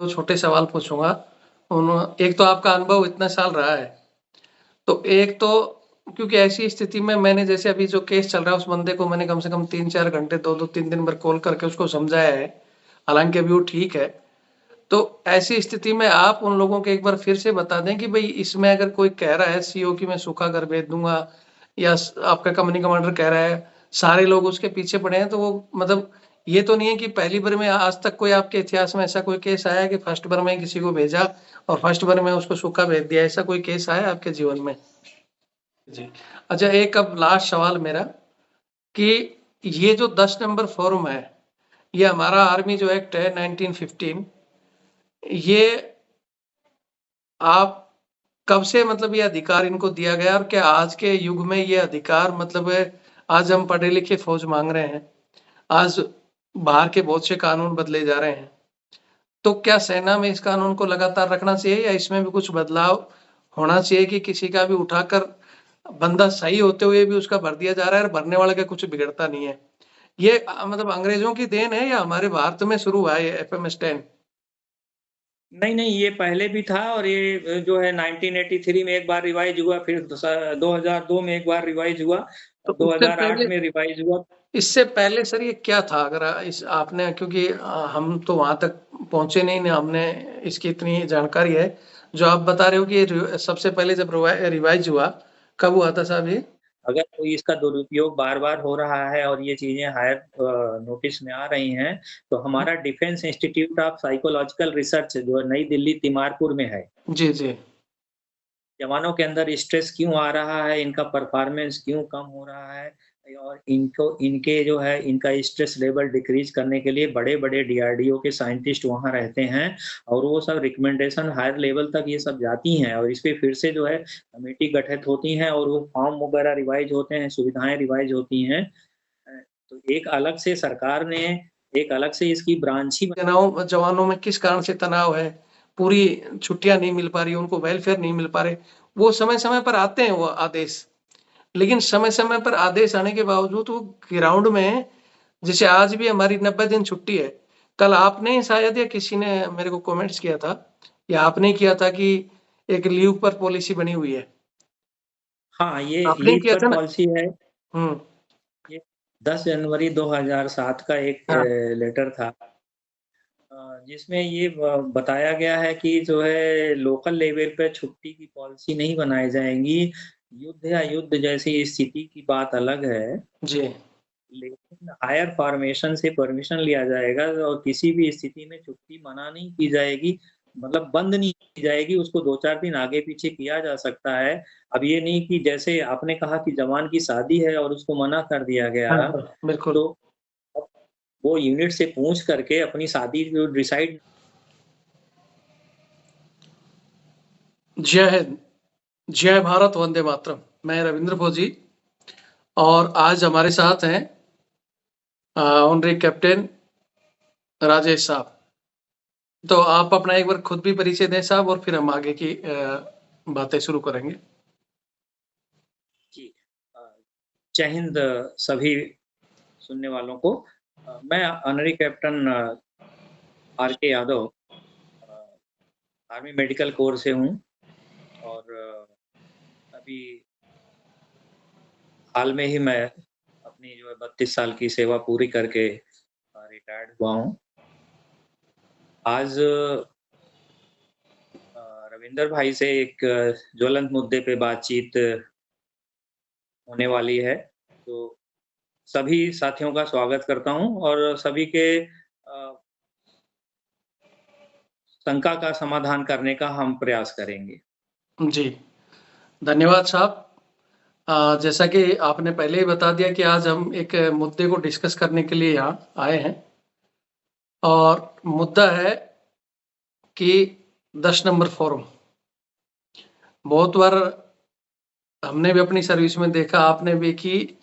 तो छोटे सवाल पूछूँगा। एक तो आपका अनुभव इतना साल रहा है, तो एक तो क्योंकि ऐसी स्थिति में मैंने जैसे अभी जो केस चल रहा है उस बंदे को मैंने कम से कम 3-4 घंटे 2-2 3 दिन भर कॉल करके उसको समझाया है। हालाँकि अभी वो ठीक है। तो ऐसी स्थिति में आप उन लोगों को एक बार फिर से बता दें कि भई इसमें अगर कोई कह रहा है सीईओ की मैं सूखा घर भेज दूँगा या आपका कंपनी कमांडर कह रहा है, सारे लोग उसके पीछे पड़े हैं, तो वो मतलब ये तो नहीं है कि पहली बार में आज तक कोई आपके इतिहास में ऐसा कोई केस आया है कि फर्स्ट बार में किसी को भेजा और फर्स्ट बार में उसको सूखा भेज दिया, ऐसा कोई केस आया है आपके जीवन में? जी। अच्छा, एक अब लास्ट सवाल मेरा कि ये जो 10 नंबर फॉर्म है, ये हमारा आर्मी जो एक्ट है 1915, ये आप कब से मतलब ये अधिकार इनको दिया गया और क्या आज के युग में ये अधिकार मतलब आज हम पढ़े लिखे फौज मांग रहे हैं, आज बाहर के बहुत से कानून बदले जा रहे हैं, तो क्या सेना में इस कानून को लगातार रखना चाहिए या इसमें भी कुछ बदलाव होना चाहिए कि किसी का भी उठाकर बंदा सही होते हुए भी उसका भर दिया जा रहा है और भरने वाले का कुछ बिगड़ता नहीं है? ये मतलब अंग्रेजों की देन है या हमारे भारत में शुरू हुआ है ये एफएमएस 10? नहीं, नहीं, ये पहले भी था और ये जो है 1983 में एक बार रिवाइज़ हुआ, फिर 2002 में एक बार रिवाइज़ हुआ, तो उससे 2008 पहले में रिवाइज़ हुआ। इससे पहले सर ये क्या था? अगर इस आपने क्योंकि हम तो वहाँ तक पहुँचे नहीं ना हमने इसकी इतनी जानकारी है। जो आप बता रहे हो कि ये सबसे पहले जब रिवाइज़ हुआ, कब हुआ था साहब ये? अगर कोई इसका दुरुपयोग बार-बार हो रहा है और ये चीज़ें हायर नोटिस में आ रही हैं, तो हमारा defence institute of psychological research जो नई दिल्ली तिमारपुर में है। जी, जी। जवानों के अंदर स्ट्रेस क्यों आ रहा है, इनका परफॉर्मेंस क्यों कम हो रहा है और इनको इनके जो है इनका स्ट्रेस लेवल डिक्रीज़ करने के लिए बड़े-बड़े डीआरडीओ के साइंटिस्ट वहाँ रहते हैं और वो सब रिकमेंडेशन हायर लेवल तक ये सब जाती हैं और इस पे फिर से जो है कमेटी गठित होती हैं और वो फॉर्म वगैरह रिवाइज़ होते हैं, सुविधाएँ रिवाइज़ होती हैं। तो एक अलग से सरकार ने एक अलग से इसकी ब्रांच ही जवानों में किस कारण से तनाव है, पूरी छुट्टियाँ नहीं मिल पा रही, उनको वेलफेयर नहीं मिल पा रहे, वो समय-समय पर आते हैं वो आदेश। लेकिन समय-समय पर आदेश आने के बावजूद वो ग्राउंड में जैसे आज भी हमारी 90 दिन छुट्टी है। कल आपने शायद या किसी ने मेरे को कमेंट्स किया था या आपने ही किया था कि एक लीव पर पॉलिसी बनी हुई है। हाँ, ये आपने ही लीव किया पर था ना? पॉलिसी है। हुँ। ये 10 जनवरी 2007 का एक हाँ, लेटर था जिसमें ये बताया गया है कि जो है लोकल लेवल पे छुट्टी की पॉलिसी नहीं बनाई जाएँगी। युद्ध या युद्ध जैसी स्थिति की बात अलग है, जी। लेकिन हायर फॉर्मेशन से परमिशन लिया जाएगा और किसी भी स्थिति में छुट्टी मना नहीं की जाएगी, मतलब बंद नहीं की जाएगी, उसको 2-4 दिन आगे-पीछे किया जा सकता है। अब ये नहीं कि जैसे आपने कहा कि जवान की शादी है और उसको मना कर दिया हाँ, गया, हाँ, बिल्कुल। तो अब वो यूनिट से पूछ करके अपनी शादी जो डिसाइड जय हिंद, जय भारत, वंदे मातरम। मैं रविंद्र भोजी और आज हमारे साथ हैं ऑनरी कैप्टन राजेश साहब। तो आप अपना एक बार खुद भी परिचय दें साहब और फिर हम आगे की बातें शुरू करेंगे। की अ, जय हिंद सभी सुनने वालों को। मैं ऑनरी कैप्टन आर के यादव अ, आर्मी मेडिकल कोर से हूँ और अभी हाल में ही मैं अपनी जो है 32 साल की सेवा पूरी करके रिटायर्ड हुआ हूँ। आज रविंदर भाई से एक ज्वलंत मुद्दे पे बातचीत होने वाली है। तो सभी साथियों का स्वागत करता हूँ और सभी के शंका का समाधान करने का हम प्रयास करेंगे। जी, धन्यवाद साहब। जैसा कि आपने पहले ही बता दिया कि आज हम एक मुद्दे को डिस्कस करने के लिए यहाँ आए हैं और मुद्दा है कि 10 नंबर फॉर्म। बहुत बार हमने भी अपनी सर्विस में देखा, आपने भी कि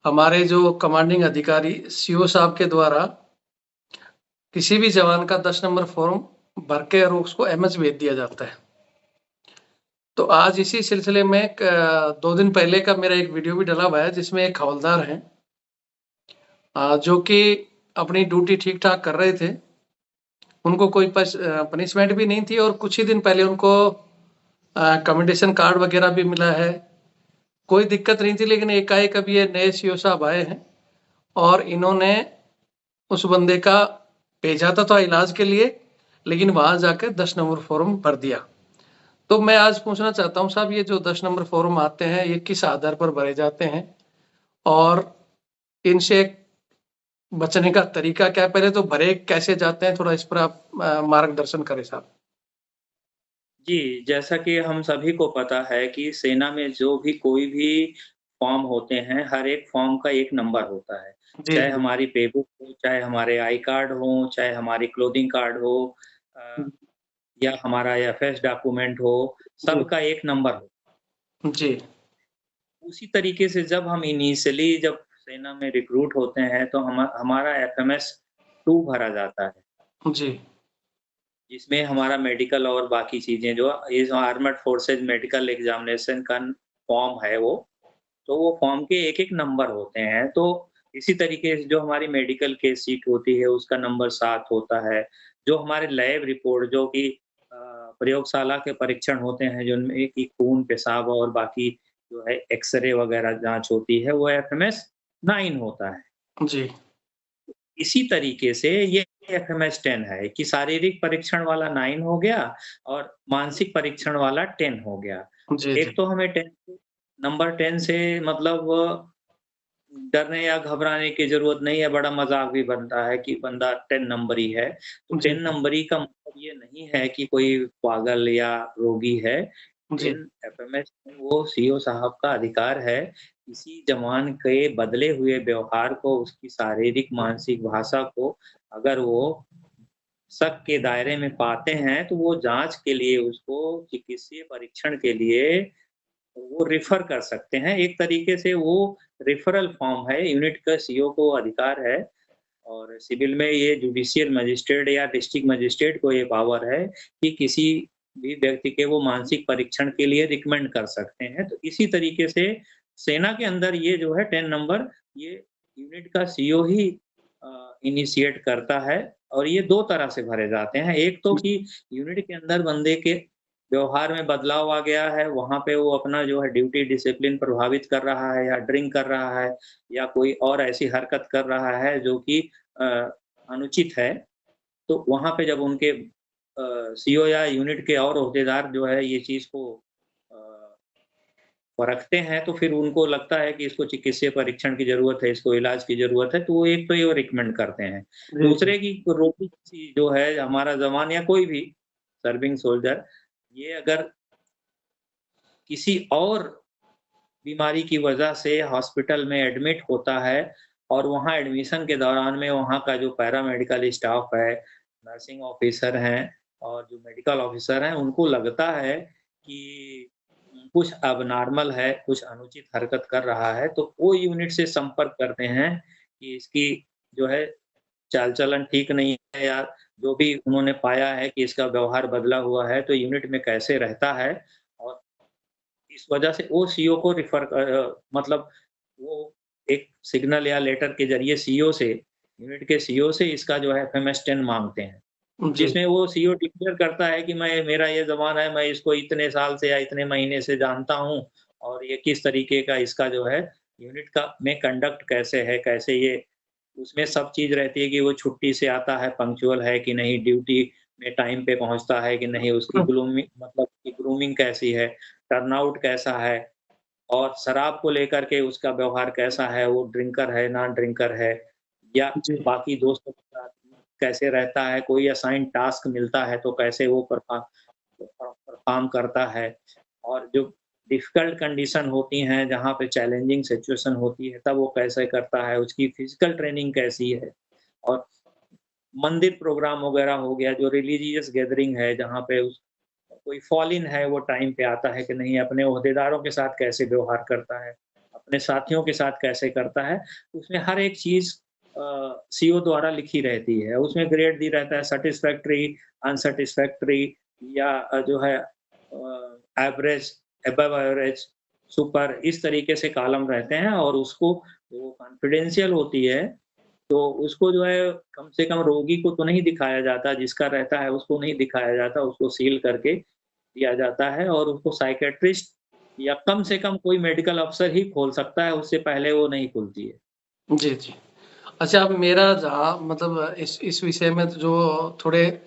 हमारे जो कमांडिंग अधिकारी सीओ साहब के द्वारा किसी भी जवान का 10 नंबर फॉर्म भर के और उसको एमएच भेज दिया जाता है। तो आज इसी सिलसिले में 2 दिन पहले का मेरा एक वीडियो भी डला हुआ है जिसमें एक हवलदार हैं जो कि अपनी ड्यूटी ठीक-ठाक कर रहे थे उनको कोई पनिशमेंट भी नहीं थी और कुछ ही दिन पहले उनको कमेंडेशन कार्ड वगैरह भी मिला है। कोई दिक्कत नहीं थी, लेकिन एकाएक अब ये नए सीईओ साहब आए हैं और इन्होंने उस बंदे का भेजा था इलाज के लिए, लेकिन वहां जाकर 10 नंबर फॉर्म भर दिया। तो मैं आज पूछना चाहता हूँ साहब, ये जो 10 नंबर फॉर्म आते हैं ये किस आधार पर भरे जाते हैं और इनसे बचने का तरीका क्या है? पहले तो भरे कैसे जाते हैं, थोड़ा इस पर आप मार्गदर्शन करें साहब। जी, जैसा कि हम सभी को पता है कि सेना में जो भी कोई भी फॉर्म होते हैं, हर एक फॉर्म का एक नंबर होता है। जी, चाहे जी। हमारी पे बुक हो, चाहे हमारे आई कार्ड हो, चाहे हमारी क्लोथिंग कार्ड हो हुँ, या हमारा एफएस डॉक्यूमेंट हो, जी, सबका एक नंबर हो। जी, उसी तरीके से जब हम इनिशियली जब सेना में रिक्रूट होते हैं, तो हमारा एफएमएस 2 भरा जाता है। जी, जिसमें हमारा मेडिकल और बाकी चीज़ें जो ये जो आर्मड फोर्सेस मेडिकल एग्ज़ामिनेशन का फॉर्म है वो, तो वो फॉर्म के एक-एक नंबर होते हैं। तो इसी तरीके से जो हमारी मेडिकल की सीट होती है उसका नंबर 7 होता है। जो हमारे लैब रिपोर्ट जो कि प्रयोगशाला के परीक्षण होते हैं जिनमें कि खून, पेशाब और बाकी जो है एक्स-रे वग़ैरह जाँच होती है वो एफएमएस 9 होता है। जी, इसी तरीके से ये एफएमएस 10 है कि शारीरिक परीक्षण वाला 9 हो गया और मानसिक परीक्षण वाला 10 हो गया। जी, एक जी, तो हमें 10 नंबर 10 से मतलब डरने या घबराने की ज़रूरत नहीं है, बड़ा मज़ाक भी बनता है कि बंदा 10 नंबरी है। तो जी, 10 नंबरी का मतलब ये नहीं है कि कोई पागल या रोगी है। जी, 10 एफएमएस वो सीओ साहब का अधिकार है, किसी जवान के बदले हुए व्यवहार को, उसकी शारीरिक, मानसिक भाषा को अगर वो शक के दायरे में पाते हैं, तो वो जाँच के लिए उसको चिकित्सीय परीक्षण के लिए वो रेफ़र कर सकते हैं। एक तरीके से वो रेफ़रल फ़ॉर्म है, यूनिट का सीओ को अधिकार है और सिविल में ये जुडिशियल मजिस्ट्रेट या डिस्ट्रिक्ट मजिस्ट्रेट को ये पावर है कि किसी भी व्यक्ति के वो मानसिक परीक्षण के लिए रिकमेंड कर सकते हैं। तो इसी तरीके से सेना के अंदर ये जो है 10 नंबर ये यूनिट का सीओ ही इनिशिएट करता है और ये 2 तरह से भरे जाते हैं। एक तो कि यूनिट के अंदर बंदे के व्यवहार में बदलाव आ गया है, वहाँ पे वो अपना जो है ड्यूटी डिसिप्लिन प्रभावित कर रहा है या ड्रिंक कर रहा है या कोई और ऐसी हरकत कर रहा है जो कि अ, अनुचित है, तो वहाँ पे जब उनके सीओ या यूनिट के और ओहदेदार जो है ये चीज़ को अ, परखते हैं, तो फिर उनको लगता है कि इसको चिकित्सीय परीक्षण की ज़रूरत है, इसको इलाज की ज़रूरत है, तो वो एक तो ये रिकमेंड करते हैं। जी, जी, दूसरे की रोगी किसी जो है हमारा जवान या कोई भी सर्विंग सोल्जर, ये अगर किसी और बीमारी की वजह से हॉस्पिटल में एडमिट होता है और वहाँ एडमिशन के दौरान में वहाँ का जो पैरामेडिकल स्टाफ है, नर्सिंग ऑफ़िसर हैं और जो मेडिकल ऑफ़िसर हैं, उनको लगता है कि कुछ एबनॉर्मल है, कुछ अनुचित हरकत कर रहा है, तो वो यूनिट से संपर्क करते हैं कि इसकी जो है चाल-चलन ठीक नहीं है या जो भी उन्होंने पाया है कि इसका व्यवहार बदला हुआ है, तो यूनिट में कैसे रहता है और इस वजह से वो सीईओ को मतलब वो एक सिग्नल या लेटर के ज़रिए सीईओ से, यूनिट के सीईओ से इसका जो है एफएमएस 10 माँगते हैं। जी, जिसमें वो सीईओ डिक्लेयर करता है कि मैं मेरा ये ज़बान है, मैं इसको इतने साल से या इतने महीने से जानता हूँ और ये किस तरीके का इसका जो है यूनिट का में कंडक्ट कैसे है, कैसे ये उसमें सब चीज़ रहती है कि वो छुट्टी से आता है, पंक्चुअल है कि नहीं, ड्यूटी में टाइम पे पहुँचता है कि नहीं, उसकी ग्रूमिंग मतलब कि ग्रूमिंग कैसी है, टर्नआउट कैसा है और शराब को लेकर के उसका व्यवहार कैसा है, वो ड्रिंकर है, नॉन ड्रिंकर है या जी, बाकी दोस्तों के साथ कैसे रहता है, कोई असाइन टास्क मिलता है तो कैसे वो परफ़ॉर्म करता है और जो डिफ़िकल्ट कंडीशन होती हैं, जहाँ पे चैलेंजिंग सिचुएशन होती है, तब वो कैसे करता है, उसकी फ़िज़िकल ट्रेनिंग कैसी है और मंदिर प्रोग्राम वग़ैरह हो गया, जो रिलीजियस गैदरिंग है, जहाँ पे उस कोई फॉल इन है, वो टाइम पे आता है कि नहीं, अपने ओहदेदारों के साथ कैसे व्यवहार करता है, अपने साथियों के साथ कैसे करता है, उसमें हर एक चीज़ सीओ द्वारा लिखी रहती है। उसमें ग्रेड दी रहता है सैटिस्फैक्टरी, अनसैटिस्फैक्टरी या जो है एवरेज, अबव एवरेज, सुपर इस तरीके से कॉलम रहते हैं और उसको वो कॉन्फिडेंशियल होती है तो उसको जो है कम से कम रोगी को तो नहीं दिखाया जाता, जिसका रहता है उसको नहीं दिखाया जाता, उसको सील करके दिया जाता है और उसको साइकियाट्रिस्ट या कम से कम कोई मेडिकल अफ़सर ही खोल सकता है, उससे पहले वो नहीं खुलती है। जी, जी। अच्छा, अब मेरा जहाँ मतलब इस विषय में तो जो थोड़े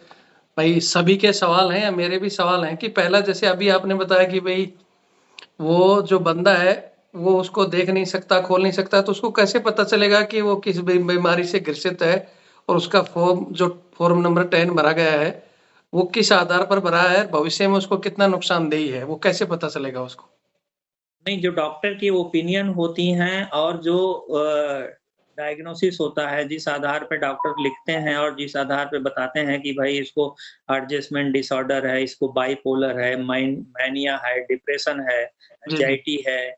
भाई सभी के सवाल हैं या मेरे भी सवाल हैं कि पहला जैसे अभी आपने बताया कि भई वो जो बंदा है, वो उसको देख नहीं सकता, खोल नहीं सकता, तो उसको कैसे पता चलेगा कि वो किस बीमारी से ग्रसित है और उसका फ़ॉर्म नंबर 10 भरा गया है, वो किस आधार पर भरा है, भविष्य में उसको कितना नुकसानदेही है, वो कैसे पता चलेगा उसको? नहीं, जो डॉक्टर की ओपिनियन होती हैं और जो डायग्नोसिस होता है, जिस आधार पे डॉक्टर लिखते हैं और जिस आधार पे बताते हैं कि भाई इसको एडजस्टमेंट डिसऑर्डर है, इसको बाइपोलर है, मैनिया है, डिप्रेशन है, जी, जी। एंग्जायटी है,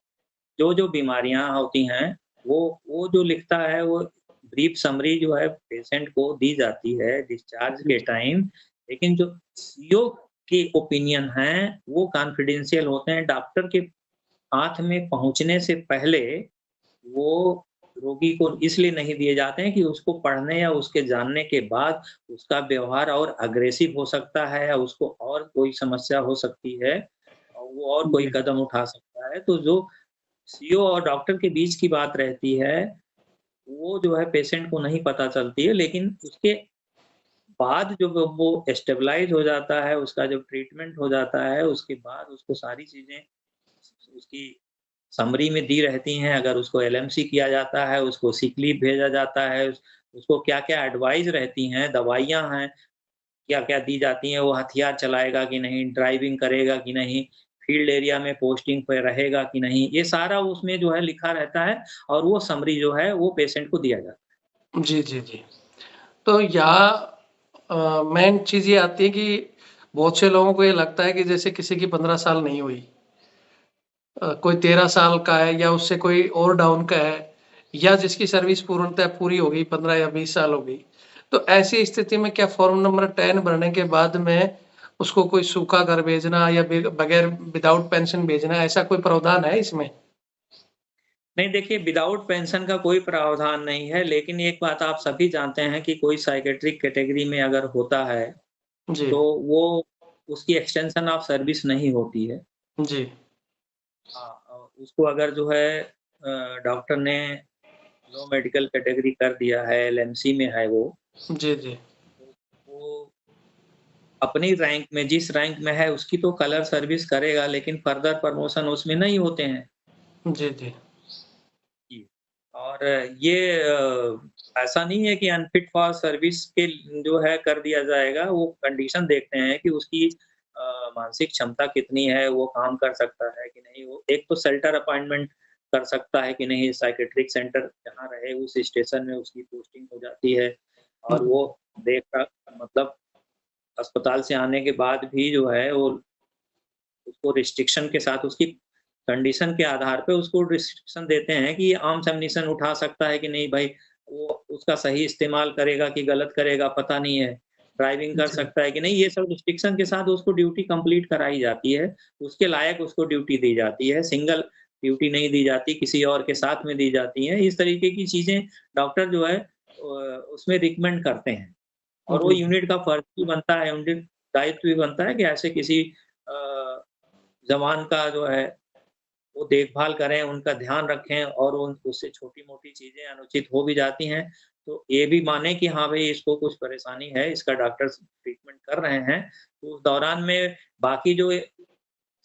जो-जो बीमारियाँ होती हैं, वो जो लिखता है, वो ब्रीफ समरी जो है पेशेंट को दी जाती है डिस्चार्ज जी, के जी। टाइम। लेकिन जो सीओ की ओपिनियन हैं, वो कॉन्फिडेंशियल होते हैं। डॉक्टर के हाथ में पहुँचने से पहले वो रोगी को इसलिए नहीं दिए जाते हैं कि उसको पढ़ने या उसके जानने के बाद उसका व्यवहार और अग्रेसिव हो सकता है या उसको और कोई समस्या हो सकती है और वो और कोई जी, कदम उठा सकता है। तो जो सीओ और डॉक्टर के बीच की बात रहती है, वो जो है पेशेंट को नहीं पता चलती है, लेकिन उसके बाद जब वो स्टेबलाइज़ हो जाता है, उसका जब ट्रीटमेंट हो जाता है, उसके बाद उसको सारी चीज़ें उसकी समरी में दी रहती हैं, अगर उसको एलएमसी किया जाता है, उसको सिक लीव भेजा जाता है, उसको क्या-क्या एडवाइस रहती हैं, दवाइयाँ हैं, क्या-क्या दी जाती हैं, वो हथियार चलाएगा कि नहीं, ड्राइविंग करेगा कि नहीं, फील्ड एरिया में पोस्टिंग पे रहेगा कि नहीं, ये सारा उसमें जो है लिखा रहता है और वो समरी जो है वो पेशेंट को दिया जाता है। जी, जी, जी। तो यहाँ मेन चीज़ ये आती है कि बहुत से लोगों को ये लगता है कि जैसे किसी की 15 साल नहीं हुई, कोई 13 साल का है या उससे कोई और डाउन का है या जिसकी सर्विस पूर्णतः पूरी हो गई 15 या 20 साल हो गई। तो ऐसी स्थिति में क्या फ़ॉर्म नंबर 10 भरने के बाद में उसको कोई सूखा घर भेजना या बगैर विदाउट पेंशन भेजना, ऐसा कोई प्रावधान है इसमें? नहीं देखिए, विदाउट पेंशन का कोई प्रावधान नहीं है, लेकिन एक बात आप सभी जानते हैं कि कोई साइकियाट्रिक कैटेगरी में अगर होता है, जी, तो वो उसकी एक्सटेंशन ऑफ सर्विस नहीं होती है। जी, हाँ, उसको अगर जो है डॉक्टर ने नो मेडिकल कैटेगरी कर दिया है, एलएमसी में है जी, जी, तो वो अपनी रैंक में जिस रैंक में है उसकी तो कलर सर्विस करेगा, लेकिन फर्दर प्रमोशन उसमें नहीं होते हैं। जी, जी, जी। और ये ऐसा नहीं है कि अनफिट फॉर सर्विस के जो है कर दिया जाएगा, वो कंडीशन देखते हैं कि उसकी मानसिक क्षमता कितनी है, वो काम कर सकता है कि नहीं, वो एक तो शेल्टर अपॉइंटमेंट कर सकता है कि नहीं, साइकियाट्रिक सेंटर जहाँ रहे उस स्टेशन में उसकी पोस्टिंग हो जाती है और जी, वो देखा मतलब अस्पताल से आने के बाद भी जो है वो उसको रिस्ट्रिक्शन के साथ उसकी कंडीशन के आधार पे उसको रिस्ट्रिक्शन देते हैं कि ये आर्म्स एम्युनिशन उठा सकता है कि नहीं भाई, वो उसका सही इस्तेमाल करेगा कि गलत करेगा पता नहीं है। ड्राइविंग कर जी, सकता है कि नहीं, ये सब रिस्ट्रिक्शन के साथ उसको ड्यूटी कंप्लीट कराई जाती है। उसके लायक उसको ड्यूटी दी जाती है, सिंगल ड्यूटी नहीं दी जाती, किसी और के साथ में दी जाती है। इस तरीके की चीज़ें डॉक्टर जो है उसमें रिकमेंड करते हैं और वो जी, यूनिट का फर्ज़ भी बनता है, यूनिट दायित्व भी बनता है कि ऐसे किसी अ, जवान का जो है वो देखभाल करें, उनका ध्यान रखें और उन उससे छोटी-मोटी चीज़ें अनुचित हो भी जाती हैं, तो ये भी माने कि हाँ भई, इसको कुछ परेशानी है, इसका डॉक्टर ट्रीटमेंट कर रहे हैं। तो उस दौरान में बाकी जो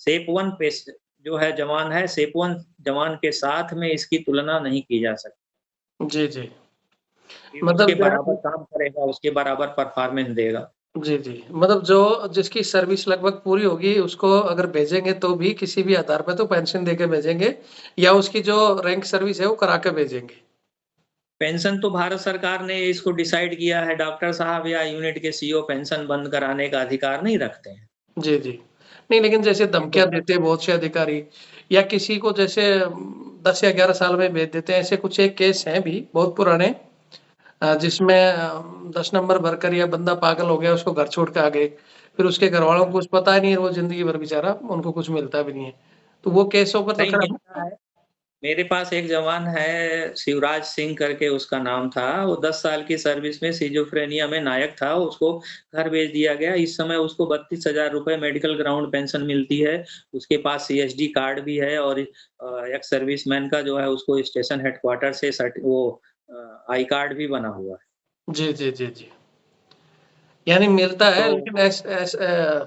सेप वन पेश जो है जवान है, सेप वन जवान के साथ में इसकी तुलना नहीं की जा सकती जी, जी। कि उसके मतलब क्या बराबर काम करेगा, उसके बराबर परफ़ॉर्मेंस देगा। जी, जी। मतलब जो जिसकी सर्विस लगभग पूरी होगी उसको अगर भेजेंगे तो भी किसी भी आधार पे तो पेंशन देके भेजेंगे या उसकी जो रैंक सर्विस है वो करा के भेजेंगे। पेंशन तो भारत सरकार ने इसको डिसाइड किया है, डॉक्टर साहब या यूनिट के सीईओ पेंशन बंद कराने का अधिकार नहीं रखते हैं। जी, जी। नहीं लेकिन जैसे ये तो धमकियाँ देते हैं बहुत से अधिकारी या किसी को जैसे 10 या 11 साल में भेज देते हैं, ऐसे कुछ एक केस हैं भी बहुत पुराने जिसमें 10 नंबर भरकर या बंदा पागल हो गया उसको घर छोड़ के आ गए। फिर उसके घरवालों को कुछ पता ही नहीं है, वो ज़िंदगी भर बेचारा उनको कुछ मिलता भी नहीं है। तो वो केसों पर तो नहीं खैर मिलता है मेरे पास एक जवान है, शिवराज सिंह करके उसका नाम था। वो 10 साल की सर्विस में सिज़ोफ्रेनिया में नायक था, उसको घर भेज दिया गया। इस समय उसको 32,000 रुपए मेडिकल ग्राउंड पेंशन मिलती है। उसके पास सीएसडी कार्ड भी है और एक्स सर्विसमैन का जो है उसको स्टेशन हेडक्वार्टर से आई कार्ड भी बना हुआ है। जी, जी, जी, जी। यानी मिलता है, तो लेकिन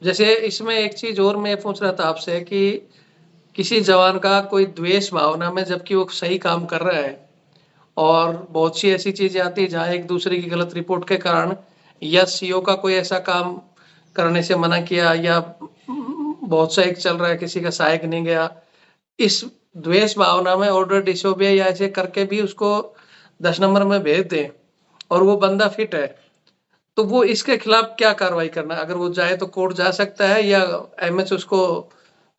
जैसे इसमें एक चीज़ और मैं पूछ रहा था आपसे कि किसी जवान का कोई द्वेष भावना में, जबकि वो सही काम कर रहा है, और बहुत सी ऐसी चीज़ें आती हैं जहाँ एक-दूसरे की गलत रिपोर्ट के कारण या सीओ का कोई ऐसा काम करने से मना किया, या बहुत सा एक चल रहा है, किसी का सहायक नहीं गया। इस द्वेष भावना में ऑर्डर डिसोबे या ऐसे करके भी उसको 10 नंबर में भेज दें और वो बंदा फिट है, तो वो इसके खिलाफ क्या कार्रवाई करना है? अगर वो जाए तो कोर्ट जा सकता है, या एमएच उसको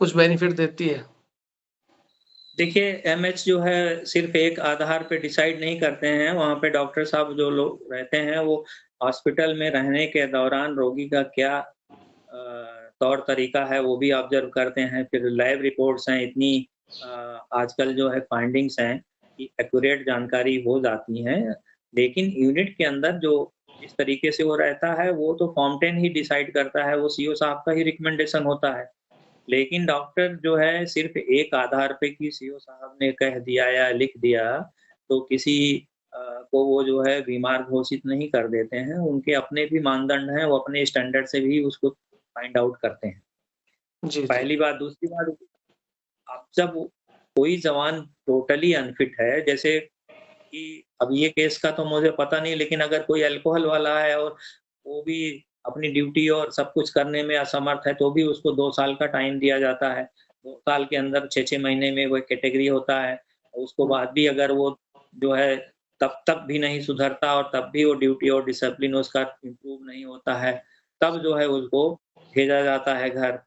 कुछ बेनिफिट देती है? देखिए, एमएच जो है सिर्फ़ एक आधार पे डिसाइड नहीं करते हैं, वहाँ पे डॉक्टर साहब जो लोग रहते हैं वो हॉस्पिटल में रहने के दौरान रोगी का क्या तौर-तरीका है वो भी ऑब्ज़र्व करते हैं। फिर लैब रिपोर्ट्स हैं इतनी अ, आजकल जो है फाइंडिंग्स हैं कि एक्यूरेट जानकारी हो जाती हैं। लेकिन यूनिट के अंदर जो जिस तरीके से वो रहता है वो तो फॉर्म 10 ही डिसाइड करता है, वो सीओ साहब का ही रिकमेंडेशन होता है। लेकिन डॉक्टर जो है सिर्फ़ एक आधार पे कि सीओ साहब ने कह दिया या लिख दिया, तो किसी को वो जो है बीमार घोषित नहीं कर देते हैं। उनके अपने भी मानदंड हैं, वो अपने स्टैंडर्ड से भी उसको फाइंड आउट करते हैं। जी, जी। पहली बात, दूसरी बात, अब जब कोई जवान टोटली अनफिट है, जैसे कि अब ये केस का तो मुझे पता नहीं, लेकिन अगर कोई अल्कोहल वाला है और वो भी अपनी ड्यूटी और सब कुछ करने में असमर्थ है, तो भी उसको 2 साल का टाइम दिया जाता है। 2 साल के अंदर 6-6 महीने में वो कैटेगरी होता है। उसको हुँ, बाद भी अगर वो जो है तब तक भी नहीं सुधरता और तब भी वो ड्यूटी और डिसिप्लिन उसका इम्प्रूव नहीं होता है, तब जो है उसको भेजा जाता है घर।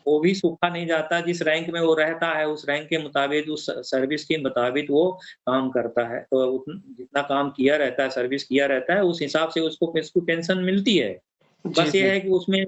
वो भी सूखा नहीं जाता, जिस रैंक में वो रहता है, उस रैंक के मुताबिक, उस सर्विस के मुताबिक वो काम करता है। तो जितना काम किया रहता है, सर्विस किया रहता है, उस हिसाब से उसको उसको पेंशन मिलती है। जी, बस ये जी। है कि उसमें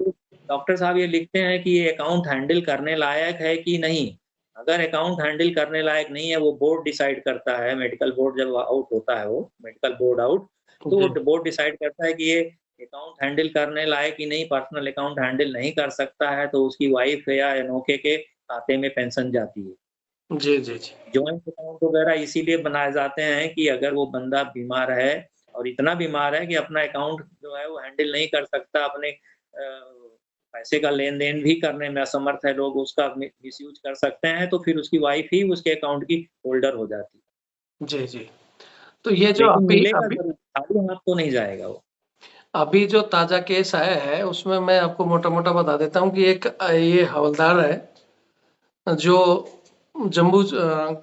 डॉक्टर साहब ये लिखते हैं कि ये अकाउंट हैंडल करने लायक है कि नहीं। अगर अकाउंट हैंडल करने लायक नहीं है, वो बोर्ड डिसाइड करता है, मेडिकल बोर्ड जब आउट होता है वो, मेडिकल बोर्ड आउट, तो वो जी, बोर्ड डिसाइड करता है कि ये अकाउंट हैंडल करने लायक ही नहीं, पर्सनल अकाउंट हैंडल नहीं कर सकता है, तो उसकी वाइफ या अनोखे के खाते में पेंशन जाती है। जी, जी, जी। जॉइंट अकाउंट वगैरह इसीलिए बनाए जाते हैं कि अगर वो बंदा बीमार है और इतना बीमार है कि अपना अकाउंट जो है वो हैंडल नहीं कर सकता, अपने पैसे का लेन-देन भी करने में असमर्थ है, लोग उसका मिसयूज़ कर सकते हैं, तो फिर उसकी वाइफ ही उसके अकाउंट की होल्डर हो जाती है। जी, जी। तो ये जो लेकिन अभी मिलेगा अभी ज़रूर, खाली हाथ तो नहीं जाएगा वो। अभी जो ताज़ा केस आया है, उसमें मैं आपको मोटा-मोटा बता देता हूँ कि एक ये हवलदार है, जो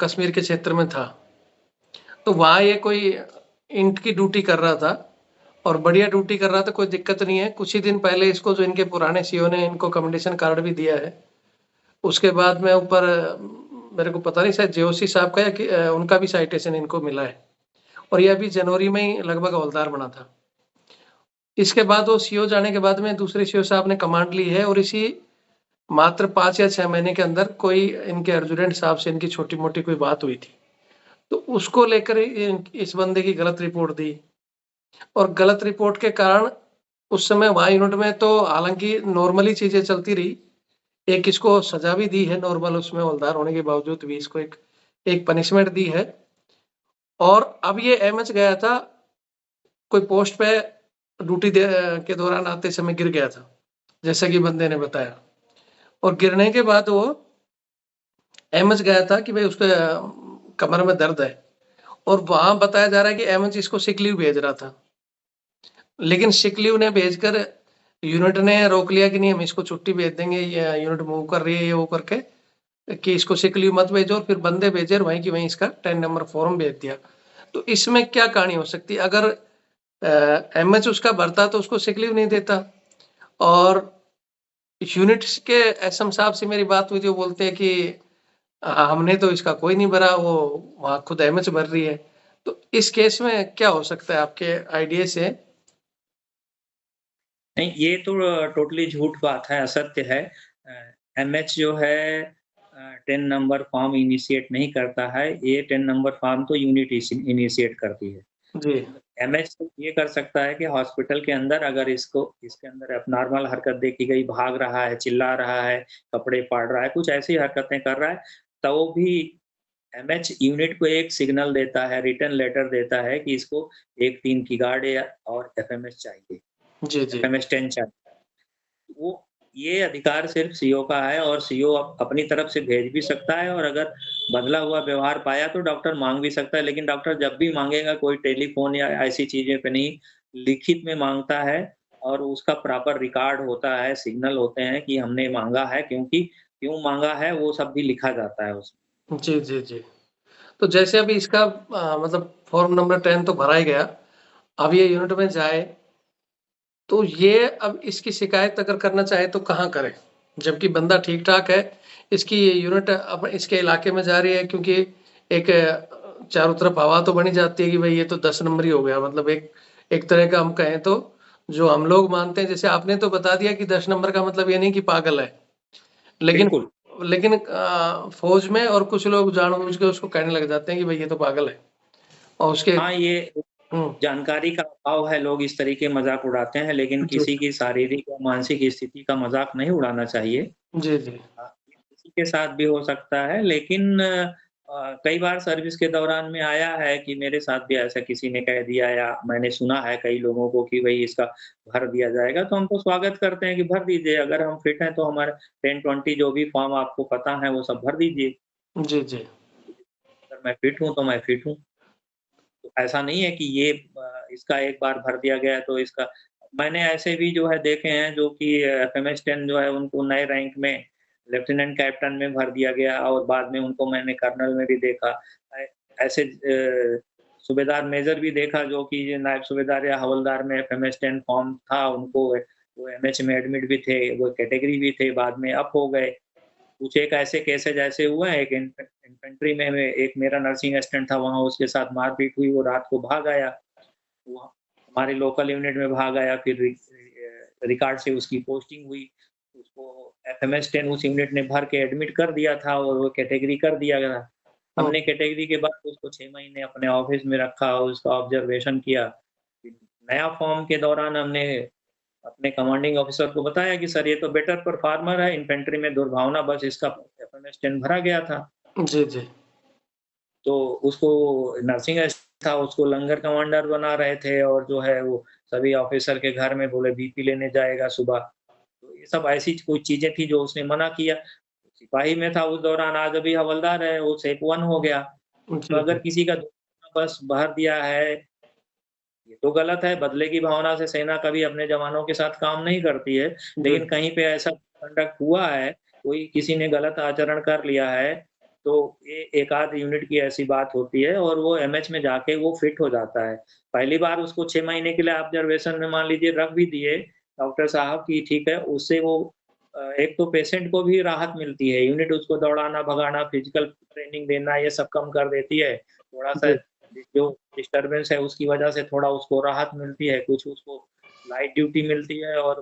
कश्मीर के क्षेत्र में था। तो वहाँ ये कोई इंट की ड्यूटी कर रहा था, और बढ़िया ड्यूटी कर रहा था, कोई दिक्कत नहीं है। कुछ ही दिन पहले इसको जो इनके पुराने सीईओ ने इनको कमेंडेशन कार्ड भी दिया है। उसके बाद में ऊपर मेरे को पता नहीं, शायद जेओसी साहब का या उनका भी साइटेशन इनको मिला है, और ये अभी जनवरी में ही लगभग हवलदार बना था। इसके बाद वो सीईओ जाने के बाद में दूसरे सीईओ साहब ने कमांड ली है, और इसी मात्र 5 या 6 महीने के अंदर कोई इनके एडजुटेंट साहब से इनकी छोटी-मोटी कोई बात हुई थी। तो उसको लेकर इस बंदे की गलत रिपोर्ट दी, और गलत रिपोर्ट के कारण उस समय वहाँ यूनिट में तो हालाँकि नॉर्मली चीज़ें चलती रही। एक इसको सज़ा भी दी है नॉर्मल, उसमें हवलदार होने के बावजूद भी इसको एक एक पनिशमेंट दी है। और अब ये एमएच गया था, कोई पोस्ट पे ड्यूटी के दौरान आते समय गिर गया था, जैसा कि बंदे ने बताया। और गिरने के बाद वो एमएच गया था कि भाई उसके कमर में दर्द है, और वहाँ बताया जा रहा है कि एमएच इसको सिक लीव भेज रहा था। लेकिन सिक लीव ने भेजकर यूनिट ने रोक लिया कि नहीं, हम इसको छुट्टी भेज देंगे, ये यूनिट मूव कर रही है, ये वो करके, कि इसको सिक लीव मत भेजो, और फिर बंदे भेजे और वहीं की वहीं इसका 10 नंबर फॉर्म भेज दिया। तो इसमें क्या कहानी हो सकती है? अगर एमएच उसका भरता तो उसको सिक लीव नहीं देता। और यूनिट्स के एसएम साहब से मेरी बात हुई थी, वो बोलते हैं कि हमने तो इसका कोई नहीं भरा, वो वहाँ खुद एमएच भर रही है। तो इस केस में क्या हो सकता है आपके आइडिया से? नहीं, ये तो टोटली झूठ बात है, असत्य है। एमएच जो है 10 नंबर फॉर्म इनिशिएट नहीं करता है, ये 10 नंबर फॉर्म तो यूनिट इनिशिएट करती है। जी। एमएच तो ये कर सकता है कि हॉस्पिटल के अंदर अगर इसके अंदर एब्नॉर्मल हरकत देखी गई, भाग रहा है, चिल्ला रहा है, कपड़े फाड़ रहा है, कुछ ऐसी हरकतें कर रहा है, तो भी एमएच यूनिट को एक सिग्नल देता है, रिटन लेटर देता है कि इसको 1-3 की गार्ड या और एफएमएस चाहिए, जी, जी। एफएमएस 10 चाहिए। वो ये अधिकार सिर्फ सीओ का है और सीओ अपनी तरफ से भेज भी सकता है और अगर बदला हुआ व्यवहार पाया तो डॉक्टर माँग भी सकता है, लेकिन डॉक्टर जब भी माँगेगा कोई टेलीफ़ोन या ऐसी चीज़ें पे नहीं, लिखित में माँगता है और उसका प्रॉपर रिकॉर्ड होता है, सिग्नल होते हैं कि हमने माँगा है क्योंकि क्यों माँगा है वो सब भी लिखा जाता है उसमें। जी, जी, जी। तो जैसे अभी इसका मतलब फॉर्म नंबर 10 तो भरा ही गया। अब ये यूनिट में जाए, तो ये अब इसकी शिकायत अगर करना चाहे तो कहाँ करे? जबकि बंदा ठीक-ठाक है, इसकी यूनिट अब इसके इलाके में जा रही है क्योंकि एक चारों तरफ हवा तो बनी जाती है कि भई ये तो 10 नंबर ही हो गया मतलब एक एक तरह का हम कहें तो जो हम लोग मानते हैं जैसे आपने तो बता दिया कि 10 नंबर का मतलब ये नहीं कि पागल है। लेकिन बिल्कुल। लेकिन फ़ौज में और कुछ लोग जानबूझ के उसको कहने लग जाते हैं कि भई ये तो पागल है। और उसके हाँ, ये हुँ। जानकारी का अभाव है, लोग इस तरीके मज़ाक उड़ाते हैं, लेकिन जी। किसी की शारीरिक या मानसिक स्थिति का मज़ाक नहीं उड़ाना चाहिए। जी, जी। ये किसी के साथ भी हो सकता है लेकिन कई बार सर्विस के दौरान में आया है कि मेरे साथ भी ऐसा किसी ने कह दिया या मैंने सुना है कई लोगों को कि भई इसका भर दिया जाएगा, तो हम तो स्वागत करते हैं कि भर दीजिए, अगर हम फिट हैं तो हमारे 10-20 जो भी फॉर्म आपको पता है वो सब भर दीजिए। जी, जी। अगर मैं फिट हूँ, तो मैं फिट हूँ। तो ऐसा नहीं है कि ये इसका एक बार भर दिया गया है तो इसका मैंने ऐसे भी जो है देखे हैं जो कि एफएमएस 10 जो है उनको नए रैंक में लेफ्टिनेंट कैप्टन में भर दिया गया और बाद में उनको मैंने कर्नल में भी देखा। ऐ ऐसे सूबेदार मेजर भी देखा जो कि नायब सूबेदार या हवलदार में एफएमएस 10 फॉर्म था उनको वो एमएच में एडमिट भी थे, वो कैटेगरी भी थे, बाद में अप हो गए। कुछ एक ऐसे केसेज़ ऐसे हुए हैं, एक इन्फेंट्री में एक मेरा नर्सिंग असिस्टेंट था, वहाँ उसके साथ मारपीट हुई, वो रात को भाग आया। वो हमारे लोकल यूनिट में भाग आया, फिर रिकार्ड से उसकी पोस्टिंग हुई। उसको एफएमएस 10 उस यूनिट ने भर के एडमिट कर दिया था और वो कैटेगरी कर दिया गया। हुँ। हमने कैटेगरी के बाद उसको 6 महीने अपने ऑफ़िस में रखा, उसका ऑब्ज़र्वेशन किया। फिर नया फ़ॉर्म के दौरान हमने अपने कमांडिंग ऑफिसर को बताया कि सर ये तो बेटर परफॉर्मर है, इन्फेंट्री में दुर्भावनावश इसका एफएमएस 10 भरा गया था। जी, जी। तो उसको नर्सिंग असिस्टेंट था, उसको लंगर कमांडर बना रहे थे और जो है वो सभी ऑफिसर के घर में बोले बीपी लेने जाएगा सुबह। तो ये सब ऐसी कोई चीज़ें थी जो उसने मना किया। सिपाही में था उस दौरान, आज अभी हवलदार है, वो सेप 1 हो गया। तो जी, अगर जी। किसी का बस भर दिया है ये तो गलत है, बदले की भावना से सेना कभी अपने जवानों के साथ काम नहीं करती है, जी। लेकिन कहीं पे ऐसा कंडक्ट हुआ है, कोई किसी ने गलत आचरण कर लिया है, तो ये एक आध यूनिट की ऐसी बात होती है और वो एमएच में जाके वो फिट हो जाता है। पहली बार उसको 6 महीने के लिए ऑब्जर्वेशन में मान लीजिए रख भी दिए डॉक्टर साहब कि ठीक है, उससे वो एक तो पेशेंट को भी राहत मिलती है, यूनिट उसको दौड़ाना, भगाना, फिजिकल ट्रेनिंग देना ये सब कम कर देती है। थोड़ा-सा जी। जो डिस्टर्बेंस है उसकी वजह से थोड़ा उसको राहत मिलती है, कुछ उसको लाइट ड्यूटी मिलती है और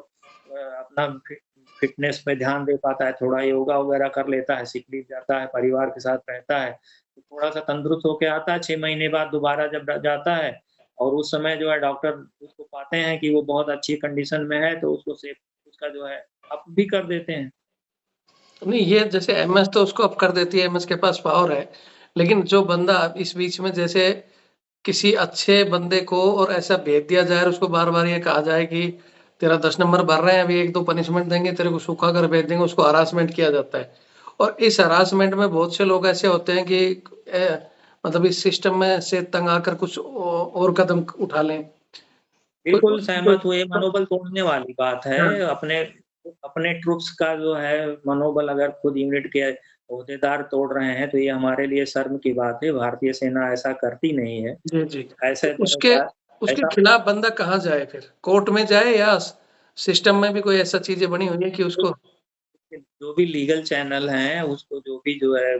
अपना फिटनेस पे ध्यान दे पाता है, थोड़ा योगा वगैरह कर लेता है, सिक लीव जाता है, परिवार के साथ रहता है, तो थोड़ा-सा तंदुरुस्त होके आता है, 6 महीने बाद दोबारा जब जाता है और उस समय जो है डॉक्टर उसको पाते हैं कि वो बहुत अच्छी कंडीशन में है, तो उसको सेफ उसका जो है अप भी कर देते हैं। नहीं ये जैसे एमएस तो उसको अप कर देती है, एमएस के पास पावर है। लेकिन जो बंदा इस बीच में जैसे किसी अच्छे बंदे को और ऐसा भेज दिया जाए और उसको बार-बार ये कहा जाए कि तेरा 10 नंबर भर रहे हैं, अभी 1-2 पनिशमेंट देंगे, तेरे को सूखा कर भेज देंगे, उसको हरासमेंट किया जाता है। और इस हरासमेंट में बहुत से लोग ऐसे होते हैं कि मतलब इस सिस्टम में से तंग आकर कुछ और कदम उठा लें। कोई बिल्कुल कोई सहमत हुए, ये मनोबल तोड़ने वाली बात है। हाँ, अपने अपने ट्रुप्स का जो है मनोबल अगर खुद यूनिट के ओहदेदार तोड़ रहे हैं, तो ये हमारे लिए शर्म की बात है। भारतीय सेना ऐसा करती नहीं है। जी, जी। तो ऐसे तरह उसके का उसके ऐसा खिलाफ बंदा कहाँ जाए फिर? कोर्ट में जाए या सिस्टम में भी कोई ऐसा चीज़ें बनी हुई है कि उसको जो भी लीगल चैनल हैं, उसको जो भी जो है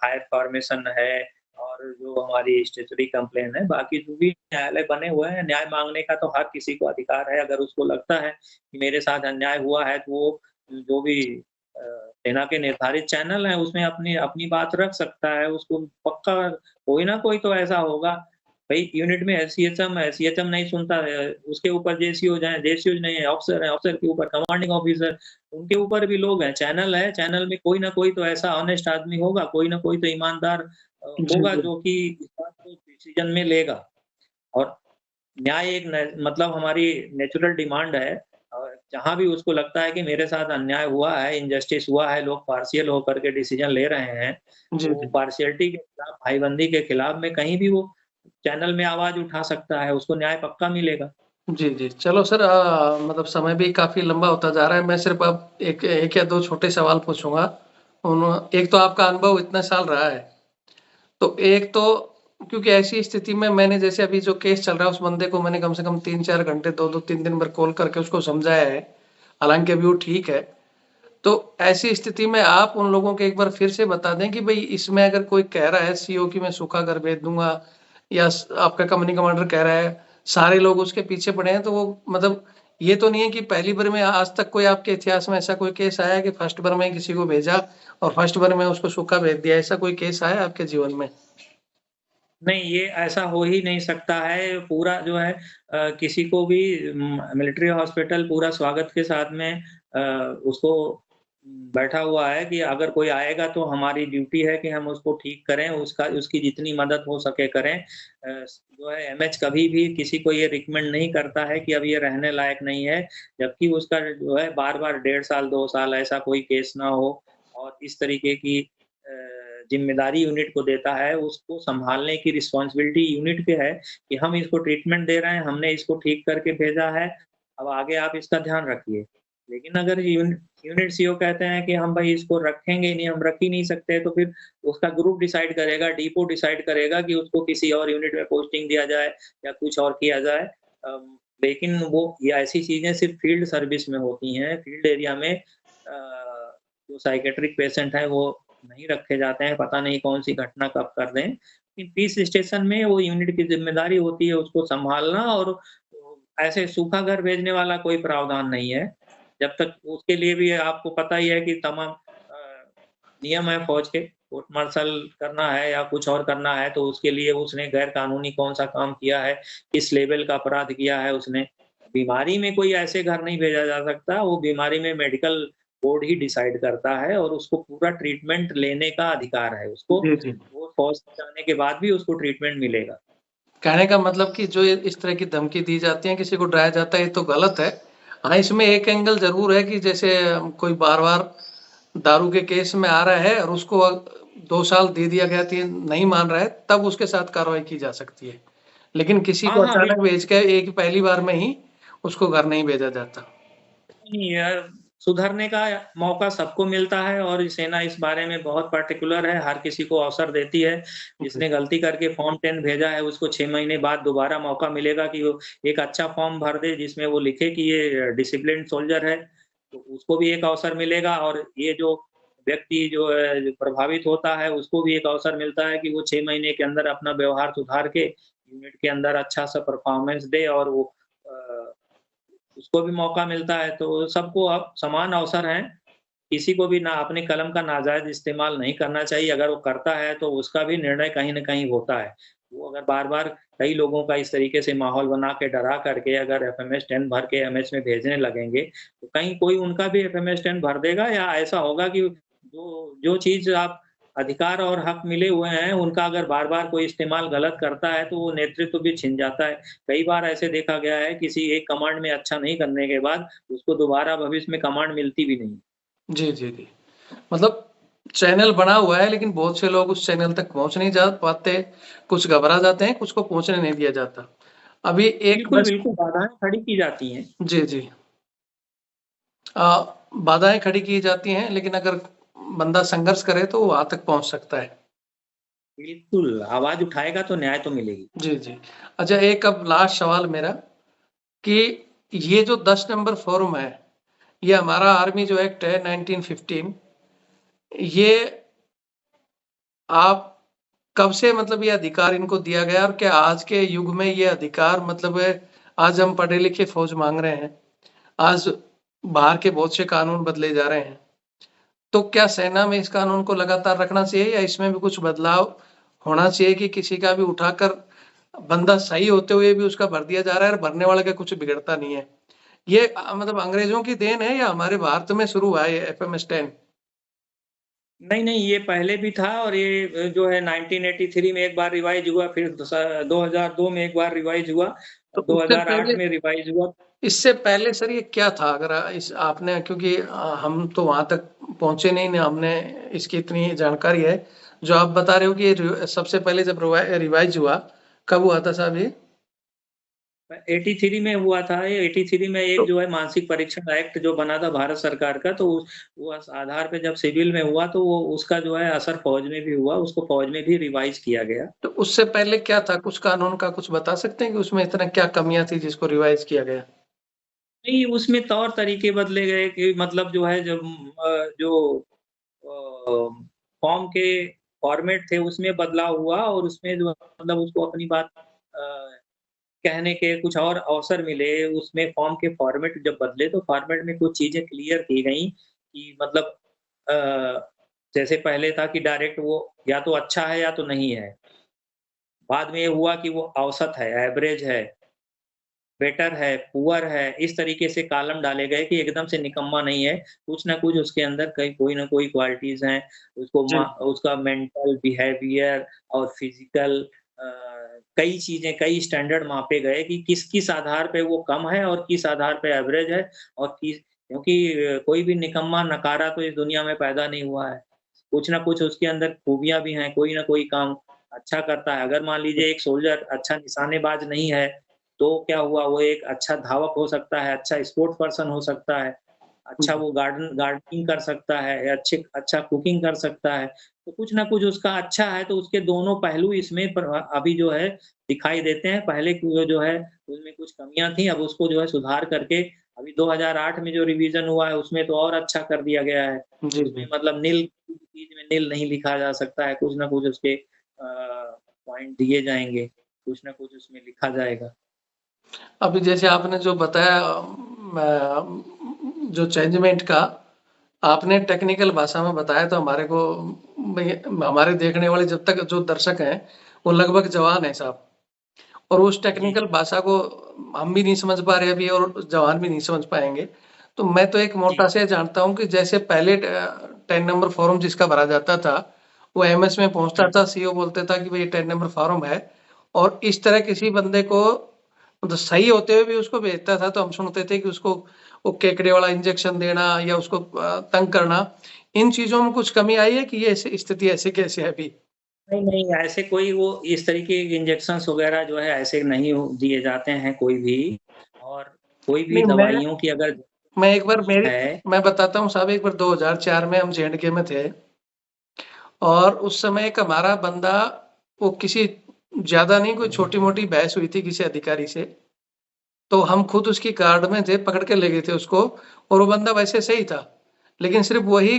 हायर फॉर्मेशन है और जो हमारी स्टैट्यूटरी कंप्लेन है, बाकी जो भी न्यायालय बने हुए हैं, न्याय माँगने का तो हर किसी को अधिकार है। अगर उसको लगता है कि मेरे साथ अन्याय हुआ है, तो वो जो भी सेना के निर्धारित चैनल हैं, उसमें अपनी अपनी बात रख सकता है, उसको पक्का कोई ना कोई तो ऐसा होगा। भई यूनिट में एससीएचएम है, एससीएचएम नहीं सुनता है, उसके ऊपर जेसीओज हैं, जेसीओज नहीं है, ऑफिसर हैं, ऑफिसर के ऊपर कमांडिंग ऑफिसर, उनके ऊपर भी लोग हैं, चैनल है, चैनल में कोई ना कोई तो ऐसा ऑनेस्ट आदमी होगा, कोई ना कोई तो ईमानदार जी, होगा जी। जो कि इस बात को डिसीजन में लेगा। और न्याय एक न मतलब हमारी नेचुरल डिमांड है और जहाँ भी उसको लगता है कि मेरे साथ अन्याय हुआ है, इनजस्टिस हुआ है, लोग पार्शियल होकर के डिसीजन ले रहे हैं, जी, तो जी। पार्शियलिटी के खिलाफ, भाईबंदी के खिलाफ में कहीं भी वो चैनल में आवाज़ उठा सकता है, उसको न्याय पक्का मिलेगा। जी, जी। चलो सर मतलब समय भी काफ़ी लंबा होता जा रहा है। मैं सिर्फ़ अब एक 1 या 2 छोटे सवाल पूछूँगा। एक तो आपका अनुभव इतना साल रहा है। तो एक तो क्योंकि ऐसी स्थिति में मैंने जैसे अभी जो केस चल रहा है उस बंदे को मैंने कम से कम 3-4 घंटे 2-2 3 भर कॉल करके उसको समझाया है। हालाँकि अभी वो ठीक है। तो ऐसी स्थिति में आप उन लोगों को एक बार फिर से बता दें कि भई इसमें अगर कोई कह रहा है सीओ की मैं सूखा घर भेज दूँगा या आपका कंपनी कमांडर कह रहा है, सारे लोग उसके पीछे पड़े हैं तो वो मतलब ये तो नहीं है कि पहली बार में आज तक कोई आपके इतिहास में ऐसा कोई केस आया है कि फर्स्ट बार में किसी को भेजा और फर्स्ट बार में उसको सूखा भेज दिया, ऐसा कोई केस आया है आपके जीवन में? नहीं, ये ऐसा हो ही नहीं सकता है, पूरा जो है किसी को भी मिलिट्री हॉस्पिटल पूरा स्वागत के साथ में उसको बैठा हुआ है कि अगर कोई आएगा तो हमारी ड्यूटी है कि हम उसको ठीक करें, उसका उसकी जितनी मदद हो सके करें। जो है एमएच कभी भी किसी को ये रिकमेंड नहीं करता है कि अब ये रहने लायक नहीं है, जबकि उसका जो है बार-बार 1.5 साल, 2 साल ऐसा कोई केस ना हो और इस तरीके की ज़िम्मेदारी यूनिट को देता है, उसको सँभालने की रिस्पॉन्सिबिलिटी यूनिट पे है कि हम इसको ट्रीटमेंट दे रहे हैं, हमने इसको ठीक करके भेजा है, अब आगे आप इसका ध्यान रखिए। लेकिन अगर यूनिट सीओ कहते हैं कि हम भई इसको रखेंगे ही नहीं, हम रख ही नहीं सकते, तो फिर उसका ग्रुप डिसाइड करेगा, डिपो डिसाइड करेगा कि उसको किसी और यूनिट में पोस्टिंग दिया जाए या कुछ और किया जाए। लेकिन वो ये ऐसी चीज़ें सिर्फ़ फील्ड सर्विस में होती हैं, फील्ड एरिया में जो साइकियाट्रिक पेशेंट हैं वो नहीं रखे जाते हैं, पता नहीं कौन-सी घटना कब कर दें। लेकिन पीस स्टेशन में वो यूनिट की ज़िम्मेदारी होती है उसको सँभालना और ऐसे सूखा घर भेजने वाला कोई प्रावधान नहीं है। जब तक उसके लिए भी आपको पता ही है कि तमाम नियम है फ़ौज के, कोर्ट मार्शल करना है या कुछ और करना है तो उसके लिए उसने गैर कानूनी कौन-सा काम किया है, किस लेवल का अपराध किया है उसने। बीमारी में कोई ऐसे घर नहीं भेजा जा सकता, वो बीमारी में मेडिकल बोर्ड ही डिसाइड करता है और उसको पूरा ट्रीटमेंट लेने का अधिकार है उसको। जी, जी। वो फ़ौज में जाने के बाद भी उसको ट्रीटमेंट मिलेगा। कहने का मतलब कि जो ये इस तरह की धमकी दी जाती है, किसी को डराया जाता है, ये तो गलत है। हाँ, इसमें एक एंगल ज़रूर है कि जैसे कोई बार-बार दारू के केस में आ रहा है और उसको 2 साल दे दिया गया, 3 नहीं मान रहा है, तब उसके साथ कार्रवाई की जा सकती है। लेकिन किसी हाँ, को हाँ, अचानक भेज के एक पहली बार में ही उसको घर नहीं भेजा जाता। नहीं यार, सुधरने का मौका सबको मिलता है और सेना इस बारे में बहुत पर्टिकुलर है, हर किसी को अवसर देती है। जी, जिसने गलती करके फ़ॉर्म 10 भेजा है, उसको 6 महीने बाद दोबारा मौका मिलेगा कि वो एक अच्छा फ़ॉर्म भर दे, जिसमें वो लिखे कि ये डिसिप्लिन्ड सोल्जर है, तो उसको भी एक अवसर मिलेगा और ये जो व्यक्ति जो है जो प्रभावित होता है, उसको भी एक अवसर मिलता है कि वो 6 महीने के अंदर अपना व्यवहार सुधार के यूनिट के अंदर अच्छा-सा परफ़ॉर्मेंस दे और वो अ उसको भी मौका मिलता है, तो सबको अब समान अवसर हैं। किसी को भी ना अपनी कलम का नाजायज़ इस्तेमाल नहीं करना चाहिए, अगर वो करता है तो उसका भी निर्णय कहीं न कहीं होता है। वो अगर बार-बार कई लोगों का इस तरीके से माहौल बना के डरा करके अगर एफएमएस 10 भर के एमएच में भेजने लगेंगे, तो कहीं कोई उनका भी एफएमएस 10 भर देगा या ऐसा होगा कि जो जो चीज़ आप अधिकार और हक मिले हुए हैं, उनका अगर बार-बार कोई इस्तेमाल गलत करता है, तो वो नेतृत्व भी छिन जाता है। कई बार ऐसे देखा गया है, किसी एक कमांड में अच्छा नहीं करने के बाद, उसको दोबारा भविष्य में कमांड मिलती भी नहीं। जी, जी, जी। मतलब चैनल बना हुआ है लेकिन बहुत से लोग उस चैनल तक पहुँच नहीं जा पाते, कुछ घबरा जाते हैं, कुछ को पहुँचने नहीं दिया जाता। अभी एक बिल्कुल, बस बिल्कुल, बाधाएँ खड़ी की जाती हैं। जी, जी। बाधाएँ खड़ी की जाती हैं लेकिन अगर बंदा संघर्ष करे तो वो वहाँ तक पहुँच सकता है। बिल्कुल, आवाज़ उठाएगा तो न्याय तो मिलेगी। जी, जी। अच्छा एक अब लास्ट सवाल मेरा कि ये जो 10 नंबर फॉर्म है, ये हमारा आर्मी जो एक्ट है 1915 ये आप कब से मतलब ये अधिकार इनको दिया गया और क्या आज के युग में ये अधिकार मतलब है आज हम पढ़े लिखे फौज मांग रहे हैं, आज बाहर के बहुत से कानून बदले जा रहे हैं, तो क्या सेना में इस कानून को लगातार रखना चाहिए या इसमें भी कुछ बदलाव होना चाहिए कि किसी का भी उठाकर बंदा सही होते हुए भी उसका भर दिया जा रहा है और भरने वाले का कुछ बिगड़ता नहीं है। ये मतलब अंग्रेजों की देन है या हमारे भारत में शुरू हुआ है ये एफएमएस 10? नहीं, नहीं, ये पहले भी था और ये जो है 1983 में एक बार रिवाइज़ हुआ, फिर 2002 में एक बार रिवाइज़ हुआ, तो और उससे 2008 पहले में रिवाइज़ हुआ। इससे पहले सर ये क्या था? अगर इस आपने क्योंकि हम तो वहाँ तक पहुँचे नहीं ना हमने इसकी इतनी जानकारी है। जो आप बता रहे हो कि ये सबसे पहले जब रिवाइज़ हुआ, कब हुआ था साहब ये? 83 में हुआ था ये, 83 में एक तो जो है मानसिक परीक्षण एक्ट जो बना था भारत सरकार का, तो वो उस आधार पे जब सिविल में हुआ तो वो उसका जो है असर फौज में भी हुआ, उसको फौज में भी रिवाइज़ किया गया। तो उससे पहले क्या था? कुछ कानून का कुछ बता सकते हैं कि उसमें इतना क्या कमियाँ थी जिसको रिवाइज़ किया गया? नहीं, उसमें तौर तरीके बदले गए कि मतलब जो है जब जो फॉर्म के फॉर्मेट थे उसमें बदलाव हुआ और उसमें जो मतलब उसको अपनी बात कहने के कुछ और अवसर मिले, उसमें फॉर्म के फॉर्मेट जब बदले तो फॉर्मेट में कुछ चीज़ें क्लियर की गई कि मतलब अ, जैसे पहले था कि डायरेक्ट वो या तो अच्छा है या तो नहीं है। बाद में ये हुआ कि वो औसत है, एवरेज है, बेटर है, पुअर है, इस तरीके से कॉलम डाले गए कि एकदम से निकम्मा नहीं है, कुछ ना कुछ उसके अंदर कहीं कोई ना कोई क्वालिटीज़ हैं, जी। उसका मेंटल बिहेवियर और फिज़िकल कई चीज़ें, कई स्टैंडर्ड मापे गए कि किस-किस आधार पे वो कम है और किस आधार पे एवरेज है और किस क्योंकि कोई भी निकम्मा, नकारा तो इस दुनिया में पैदा नहीं हुआ है। कुछ ना कुछ उसके अंदर खूबियाँ भी हैं, कोई ना कोई काम अच्छा करता है। अगर मान लीजिए एक सोल्जर अच्छा निशानेबाज नहीं है, तो क्या हुआ वो एक अच्छा धावक हो सकता है, अच्छा स्पोर्ट्स पर्सन हो सकता है, अच्छा जी। वो गार्डनिंग कर सकता है, अच्छा कुकिंग कर सकता है। तो कुछ ना कुछ उसका अच्छा है, तो उसके दोनों पहलू इसमें अभी जो है दिखाई देते हैं। पहले की जो है उसमें कुछ कमियाँ थी, अब उसको जो है सुधार करके अभी 2008 में जो रिवीज़न हुआ है उसमें तो और अच्छा कर दिया गया है। जी, उसमें जी। मतलब निल चीज़ में निल नहीं लिखा जा सकता है, कुछ ना कुछ उसके पॉइंट दिए जाएँगे, कुछ ना कुछ उसमें लिखा जाएगा। अभी जैसे आपने जो बताया जो चेंजमेंट का आपने टेक्निकल भाषा में बताया तो हमारे को भई हमारे देखने वाले जब तक जो दर्शक हैं, वो लगभग जवान हैं साहब और उस जी, टेक्निकल भाषा को हम भी नहीं समझ पा रहे अभी और जवान भी नहीं समझ पाएँगे। तो मैं तो एक जी, मोटा से जानता हूँ कि जैसे पहले 10 नंबर फॉर्म जिसका भरा जाता था, वो एमएस में पहुँचता हुँ, था, सीईओ बोलता था कि भई ये 10 नंबर फॉर्म है और इस तरह किसी बंदे को मतलब सही होते हुए भी उसको भेजता था तो हम सुनते थे कि उसको वो केकड़े वाला इंजेक्शन देना या उसको तंग करना, इन चीज़ों में कुछ कमी आई है कि ये ऐसी स्थिति ऐसे कैसे है अभी? नहीं, नहीं, ऐसे कोई वो इस तरीके के इंजेक्शंस वग़ैरह जो है ऐसे नहीं दिए जाते हैं कोई भी और कोई भी नहीं दवाइयों की अगर मैं एक बार ज़रूरत मेरी है मैं बताता हूँ साहब एक बार 2004 में हम जे&के में थे और उस समय एक हमारा बंदा वो किसी ज़्यादा नहीं कोई छोटी-मोटी बहस हुई थी किसी अधिकारी से, तो हम खुद उसकी गार्ड में थे, पकड़ के ले गए थे उसको और वो बंदा वैसे सही था। लेकिन सिर्फ़ वही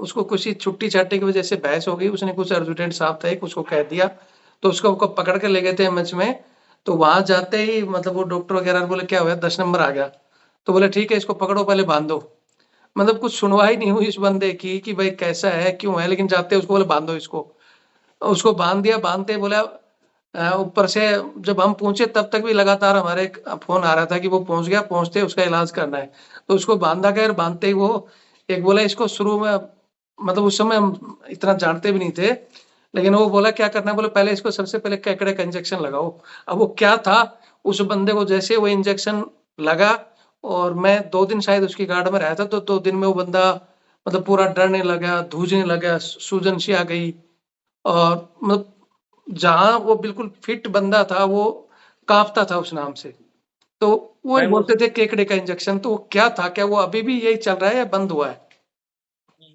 उसको किसी छुट्टी-छाट्टी की वज़ह से बहस हो गई, उसने कुछ अर्जेंट साहब थे, कुछ को कह दिया, तो उसको को पकड़ के ले गए थे एमएच में, तो वहाँ जाते ही मतलब वो डॉक्टर वगैरह बोले क्या हुआ? 10 नंबर आ गया। तो बोले ठीक है इसको पकड़ो पहले बाँध दो। मतलब कुछ सुनवाई नहीं हुई इस बंदे की कि भाई कैसा है, क्यों है? लेकिन जाते ही उसको बोले बाँध दो इसको। उसको बाँध दिया, बाँधते ही बोला ऊपर से जब हम पहुँचे तब तक भी लगातार हमारे फ़ोन आ रहा था कि वो पहुँच गया, पहुँचते ही उसका इलाज करना है। तो उसको बाँधा गया और बाँधते ही वो एक बोला इसको शुरू में मतलब उस समय हम इतना जानते भी नहीं थे, लेकिन वो बोला क्या करना है? बोले पहले इसको सबसे पहले केकड़े का इंजेक्शन लगाओ। अब वो क्या था, उस बंदे को जैसे वो इंजेक्शन लगा और मैं 2 दिन शायद उसकी गार्ड में रहा था, तो 2 दिन में वो बंदा मतलब पूरा डरने लगा, धूझने लगा, सूजन सी आ गई और मतलब जहाँ वो बिल्कुल फिट बंदा था, वो काँपता था उस नाम से। तो वो ही मैं वो बोलते थे केकड़े का इंजेक्शन, तो वो क्या था? क्या वो अभी भी यही चल रहा है या बंद हुआ है?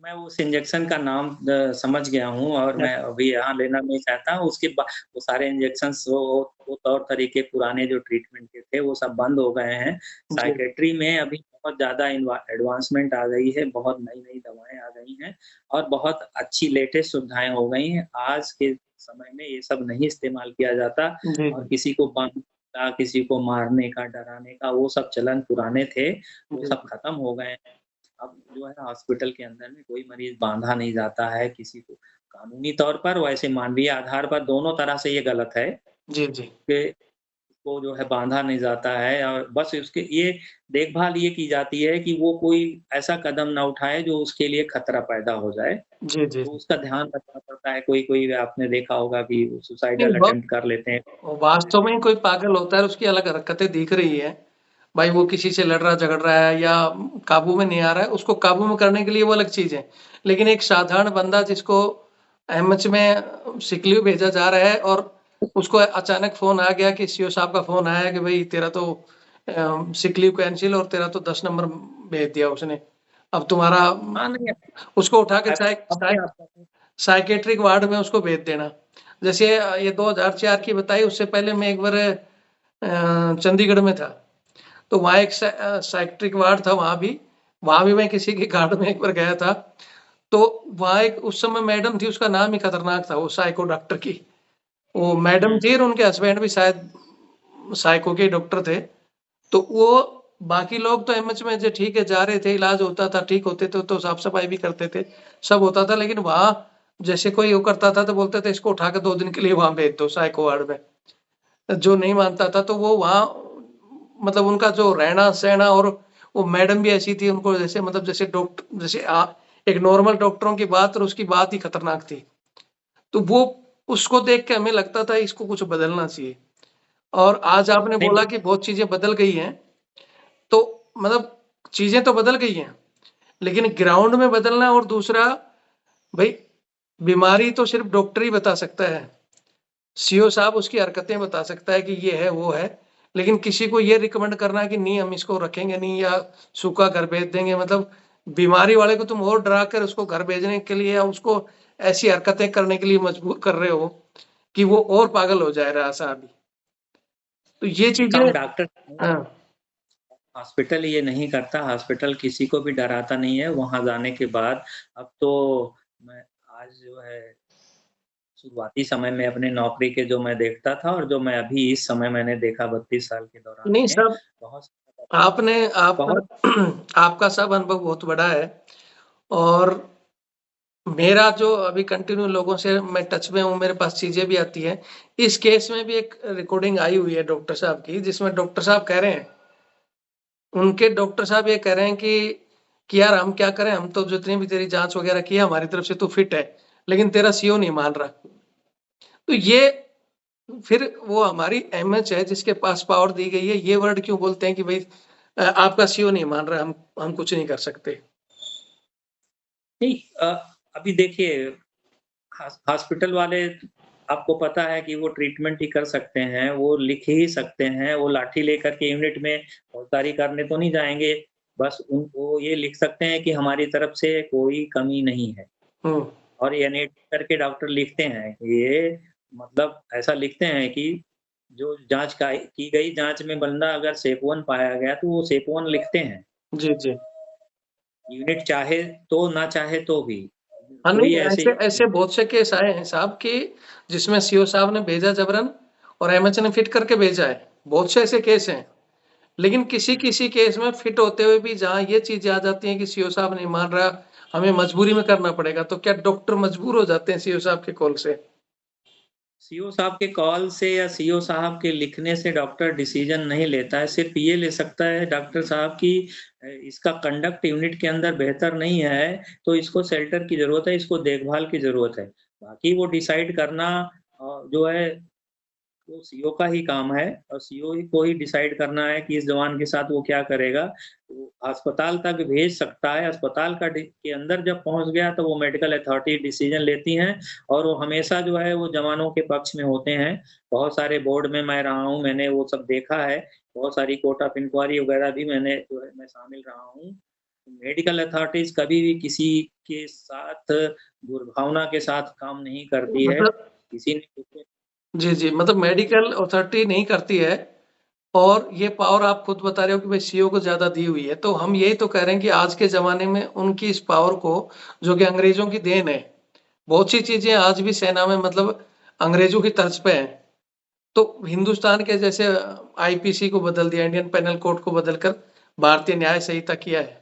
मैं उस इंजेक्शन का नाम समझ गया हूँ और मैं अच्छा, अभी यहाँ लेना नहीं चाहता हूँ। उसके बा वो सारे इंजेक्शंस वो तौर तरीके पुराने जो ट्रीटमेंट के थे, वो सब बंद हो गए हैं। जी, साइकियाट्री में अभी बहुत ज़्यादा एडवांसमेंट आ गई है, बहुत नई-नई दवाएँ आ गई हैं और बहुत अच्छी लेटेस्ट सुविधाएँ हो गई हैं। आज के समय में ये सब नहीं इस्तेमाल किया जाता जी, और जी, किसी को बाँधने का, किसी को मारने का, डराने का, वो सब चलन पुराने थे, वो जी, सब खत्म हो गए हैं। अब जो है हॉस्पिटल के अंदर में कोई मरीज़ बाँधा नहीं जाता है किसी को। कानूनी तौर पर वैसे मानवीय आधार पर दोनों तरह से ये गलत है जी, जी। कि को जो है बाँधा नहीं जाता है और बस उसके ये देखभाल ये की जाती है कि वो कोई ऐसा कदम ना उठाए जो उसके लिए खतरा पैदा हो जाए, जी, जी, तो जी। उसका ध्यान रखना पड़ता है। कोई-कोई आपने देखा होगा कि नहीं सुसाइडल ब अटेम्प्ट कर लेते हैं। वास्तव में कोई पागल होता है, उसकी अलग हरकतें दिख रही हैं। भाई वो किसी से लड़ रहा, झगड़ रहा है या काबू में नहीं आ रहा है, उसको काबू में करने के लिए वो अलग चीज़ है। लेकिन एक साधारण बंदा जिसको एमएच में सिक लीव भेजा जा रहा है और उसको अचानक फ़ोन आ गया कि सीओ साहब का फ़ोन आया कि भई तेरा तो सिक लीव कैंसल और तेरा तो 10 नंबर भेज दिया उसने। अब तुम्हारा हाँ, नहीं उसको उठा के अपने आप साइकियाट्रिक वार्ड में उसको भेज देना। जैसे ये 2004 की बताई, उससे पहले मैं एक बार चंडीगढ़ में था। तो वहाँ एक साइकियाट्रिक वार्ड था वहाँ भी मैं किसी के गार्ड में एक बार गया था। तो वहाँ एक उस समय मैडम थी, उसका नाम ही खतरनाक था, वो साइको डॉक्टर की। वो मैडम हुँ, थी और उनके हस्बैंड भी शायद साइको के डॉक्टर थे। तो वो बाकी लोग तो एमएच में जो ठीक है जा रहे थे, इलाज होता था, ठीक होते थे तो साफ सफाई भी करते थे, सब होता था। लेकिन वहाँ जैसे कोई वो करता था तो बोलते थे इसको उठा के 2 दिन के लिए वहाँ भेज दो साइको वार्ड में। जो नहीं मानता था तो वो वहाँ मतलब उनका जो रहना सहना, और वो मैडम भी ऐसी थी, उनको जैसे मतलब जैसे डॉक्टर जैसे एक नॉर्मल डॉक्टरों की बात और उसकी बात ही खतरनाक थी। तो वो उसको देख के हमें लगता था इसको कुछ बदलना चाहिए। और आज आपने नहीं बोला कि बहुत चीजें बदल गई हैं, तो मतलब चीजें तो बदल गई हैं, लेकिन ग्राउंड में बदलना और दूसरा, भाई बीमारी तो सिर्फ डॉक्टर ही बता सकता है। सीओ साहब उसकी हरकतें बता सकता है कि ये है वो है, लेकिन किसी को ये रिकमेंड करना कि नहीं हम इसको रखेंगे नहीं या सूखा घर भेज देंगे, मतलब बीमारी वाले को तुम और डरा कर उसको घर भेजने के लिए या उसको ऐसी हरकतें करने के लिए मजबूर कर रहे हो कि वो और पागल हो जाए रहा साहब। तो ये ये चीजें काम डॉक्टर हाँ, हॉस्पिटल ये नहीं करता, हॉस्पिटल किसी को भी डराता नहीं है, वहाँ जाने के बाद अब तो मैं आज जो है शुरुआती समय में अपने नौकरी के जो मैं देखता था और जो मैं अभी इस समय मैंने देखा 32 साल के दौरान नहीं में, सब बहुत आपने बहुत आपका आपका सब अनुभव बहुत बड़ा है। और मेरा जो अभी कंटिन्यू लोगों से मैं टच में हूँ, मेरे पास चीजें भी आती हैं। इस केस में भी एक रिकॉर्डिंग आई हुई है डॉक्टर साहब की, जिसमें डॉक्टर साहब कह रहे हैं, उनके डॉक्टर साहब ये कह रहे हैं कि यार हम क्या करें, हम तो जितनी भी तेरी जांच वगैरह की है हमारी तरफ से तू फिट है, लेकिन तेरा सीओ नहीं मान रहा। तो ये फिर वो हमारी एमएच है जिसके पास पावर दी गई है, ये वर्ड क्यों बोलते हैं कि भाई आपका सीओ नहीं मान रहा, हम कुछ नहीं कर सकते। नहीं अभी देखिए हॉस्पिटल वाले आपको पता है कि वो ट्रीटमेंट ही कर सकते हैं, वो लिख ही सकते हैं, वो लाठी लेकर के यूनिट में फौजदारी करने तो नहीं जाएँगे। बस उन वो ये लिख सकते हैं कि हमारी तरफ से कोई कमी नहीं है हम्म। और एनएटी करके डॉक्टर लिखते हैं कि ये मतलब ऐसा लिखते हैं कि जो जाँच का की गई जाँच में बंदा अगर सेप-1 पाया गया तो वो सेप-1 लिखते हैं। जी, जी। यूनिट चाहे तो ना चाहे तो भी। हाँ, कोई नहीं ऐसे ऐसे ऐसे बहुत से केस आए हैं साहब कि जिसमें सीओ साहब ने भेजा जबरन और एमएच ने फिट करके भेजा है। बहुत से ऐसे केस हैं। लेकिन किसी-किसी केस में फिट होते हुए भी जहाँ ये चीज़ें आ जाती हैं कि सीओ साहब नहीं मान रहा, हमें मजबूरी में करना पड़ेगा, तो क्या डॉक्टर मजबूर हो जाते हैं सीओ साहब के कॉल से? सीओ साहब के कॉल से या सीओ साहब के लिखने से डॉक्टर डिसीजन नहीं लेता है, सिर्फ़ ये ले सकता है डॉक्टर साहब कि इसका कंडक्ट यूनिट के अंदर बेहतर नहीं है, तो इसको शेल्टर की ज़रूरत है, इसको देखभाल की ज़रूरत है। बाकी वो डिसाइड करना जो है वो सीईओ का ही काम है और सीईओ ही को ही डिसाइड करना है कि इस जवान के साथ वो क्या करेगा। वो अस्पताल तक भेज सकता है, अस्पताल का डि के अंदर जब पहुँच गया तो वो मेडिकल अथॉरिटी डिसीज़न लेती हैं और वो हमेशा जो है वो जवानों के पक्ष में होते हैं। बहुत सारे बोर्ड में मैं रहा हूँ, मैंने वो सब देखा है, बहुत सारी कोर्ट ऑफ इंक्वायरी वगैरह भी मैंने जो है मैं शामिल रहा हूँ। मेडिकल अथॉरिटीज़ कभी भी किसी के साथ दुर्भावना के साथ काम नहीं करती है। मतलब किसी ने जी, जी। मतलब मेडिकल अथॉरिटी नहीं करती है और ये पावर आप खुद बता रहे हो कि भाई सीईओ को ज़्यादा दी हुई है। तो हम यही तो कह रहे हैं कि आज के ज़माने में उनकी इस पावर को, जो कि अंग्रेज़ों की देन है, बहुत सी चीज़ें आज भी सेना में मतलब अंग्रेज़ों की तर्ज पे हैं। तो हिंदुस्तान के जैसे आईपीसी को बदल दिया, इंडियन पेनल कोड को बदलकर भारतीय न्याय संहिता किया है।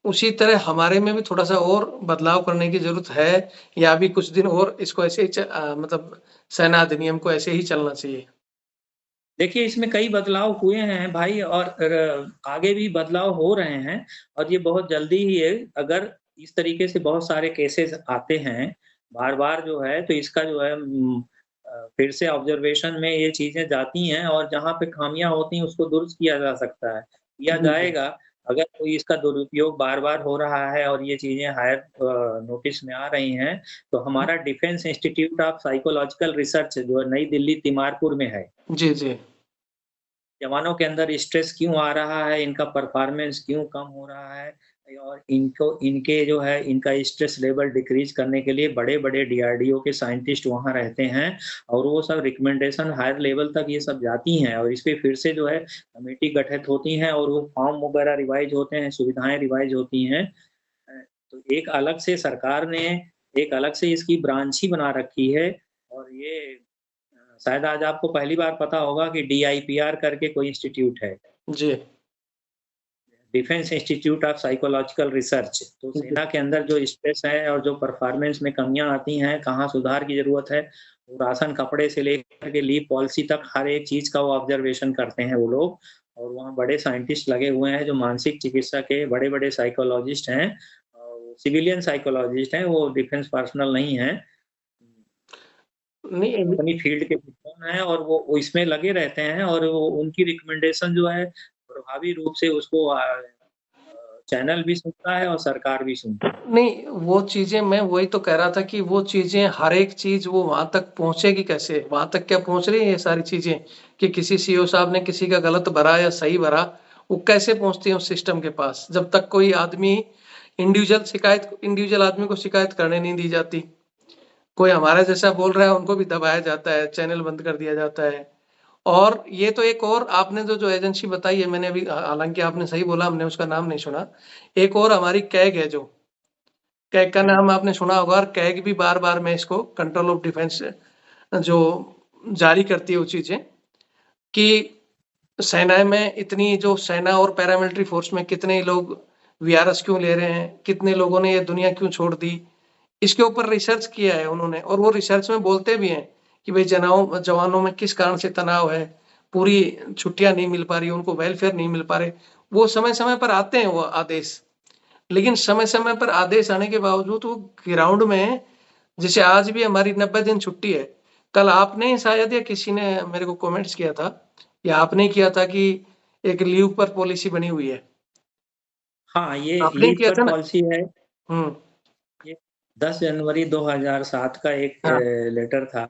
उसी तरह हमारे में भी थोड़ा-सा और बदलाव करने की ज़रूरत है या अभी कुछ दिन और इसको ऐसे ही मतलब सेना अधिनियम को ऐसे ही चलना चाहिए? देखिए, इसमें कई बदलाव हुए हैं भाई और आगे भी बदलाव हो रहे हैं और ये बहुत जल्दी ही है। अगर इस तरीके से बहुत सारे केसेज़ आते हैं, बार-बार जो है तो इसका जो है फिर से ऑब्ज़र्वेशन में ये चीज़ें जाती हैं और जहाँ पे खामियाँ होती हैं उसको दुरुस्त किया जा सकता है, किया जी, जी। जाएगा। अगर कोई इसका दुरुपयोग बार-बार हो रहा है और ये चीज़ें हायर नोटिस में आ रही हैं, तो हमारा defence institute of psychological research जो है नई दिल्ली तिमारपुर में है। जी, जी। जवानों के अंदर स्ट्रेस क्यों आ रहा है, इनका परफॉर्मेंस क्यों कम हो रहा है और इनको इनके जो है इनका स्ट्रेस लेवल डिक्रीज़ करने के लिए बड़े-बड़े डीआरडीओ के साइंटिस्ट वहाँ रहते हैं और वो सब रिकमेंडेशन हायर लेवल तक ये सब जाती हैं और इस पे फिर से जो है कमेटी गठित होती हैं और वो फॉर्म वगैरह रिवाइज़ होते हैं, सुविधाएँ रिवाइज़ होती हैं। तो एक अलग से सरकार ने एक अलग से इसकी ब्रांच ही बना रखी है और ये शायद आज आपको पहली बार पता होगा कि डीआईपीआर करके कोई इंस्टीट्यूट है, जी। Defence institute of psychological research. तो जी। सेना के अंदर जो स्ट्रेस है और जो परफॉर्मेंस में कमियाँ आती हैं, कहाँ सुधार की ज़रूरत है, वो राशन, कपड़े से लेकर के लीव पॉलिसी तक हर एक चीज़ का वो ऑब्ज़र्वेशन करते हैं वो लोग और वहाँ बड़े साइंटिस्ट लगे हुए हैं, जो मानसिक चिकित्सा के बड़े-बड़े साइकोलॉजिस्ट हैं और सिविलियन साइकोलॉजिस्ट हैं, वो डिफेंस पर्सनल नहीं हैं। नहीं अपनी फ़ील्ड के विद्वान हैं और वो इसमें लगे रहते हैं और वो उनकी रिकमेंडेशन जो है प्रभावी रूप से उसको चैनल भी सुनता है और सरकार भी सुनती है। नहीं, वो चीज़ें मैं वही तो कह रहा था कि वो चीज़ें हर एक चीज़ वो वहाँ तक पहुँचेगी कैसे? वहाँ तक क्या पहुँच रही है ये सारी चीज़ें? कि किसी सीईओ साहब ने किसी का गलत भरा या सही भरा, वो कैसे पहुँचती है उस सिस्टम के पास? जब तक कोई आदमी इंडिविजुअल आदमी को शिकायत करने नहीं दी जाती। कोई हमारा जैसा बोल रहा है उनको भी दबाया जाता है, चैनल बंद कर दिया जाता है। और ये तो एक और आपने जो जो एजेंसी बताई है मैंने अभी हालाँकि आपने सही बोला हमने उसका नाम नहीं सुना। एक और हमारी कैग है जो कैग का हुँ। नाम आपने सुना होगा और कैग भी बार-बार मैं इसको कंट्रोल ऑफ डिफेंस जो जारी करती है वो चीज़ें कि सेना में इतनी जो सेना और पैरामिलिट्री फोर्स में कितने लोग वीआरएस क्यों ले रहे हैं? कितने लोगों ने ये दुनिया क्यों छोड़ दी? इसके ऊपर रिसर्च किया है उन्होंने और वो रिसर्च में बोलते भी हैं कि भाई जवानों में किस कारण से तनाव है, पूरी छुट्टियाँ नहीं मिल पा रही, उनको वेलफेयर नहीं मिल पा रहे। वो समय-समय पर आते हैं वो आदेश, लेकिन समय-समय पर आदेश आने के बावजूद वो ग्राउंड में जैसे आज भी हमारी 90 दिन छुट्टी है। कल आपने शायद या किसी ने मेरे को कमेंट्स किया था या आपने किया था कि एक लीव पर पॉलिसी बनी हुई है। हाँ, ये आपने ही लीव किया पर था ना? पॉलिसी है। हुँ। ये 10 जनवरी 2007 का एक हाँ, लेटर था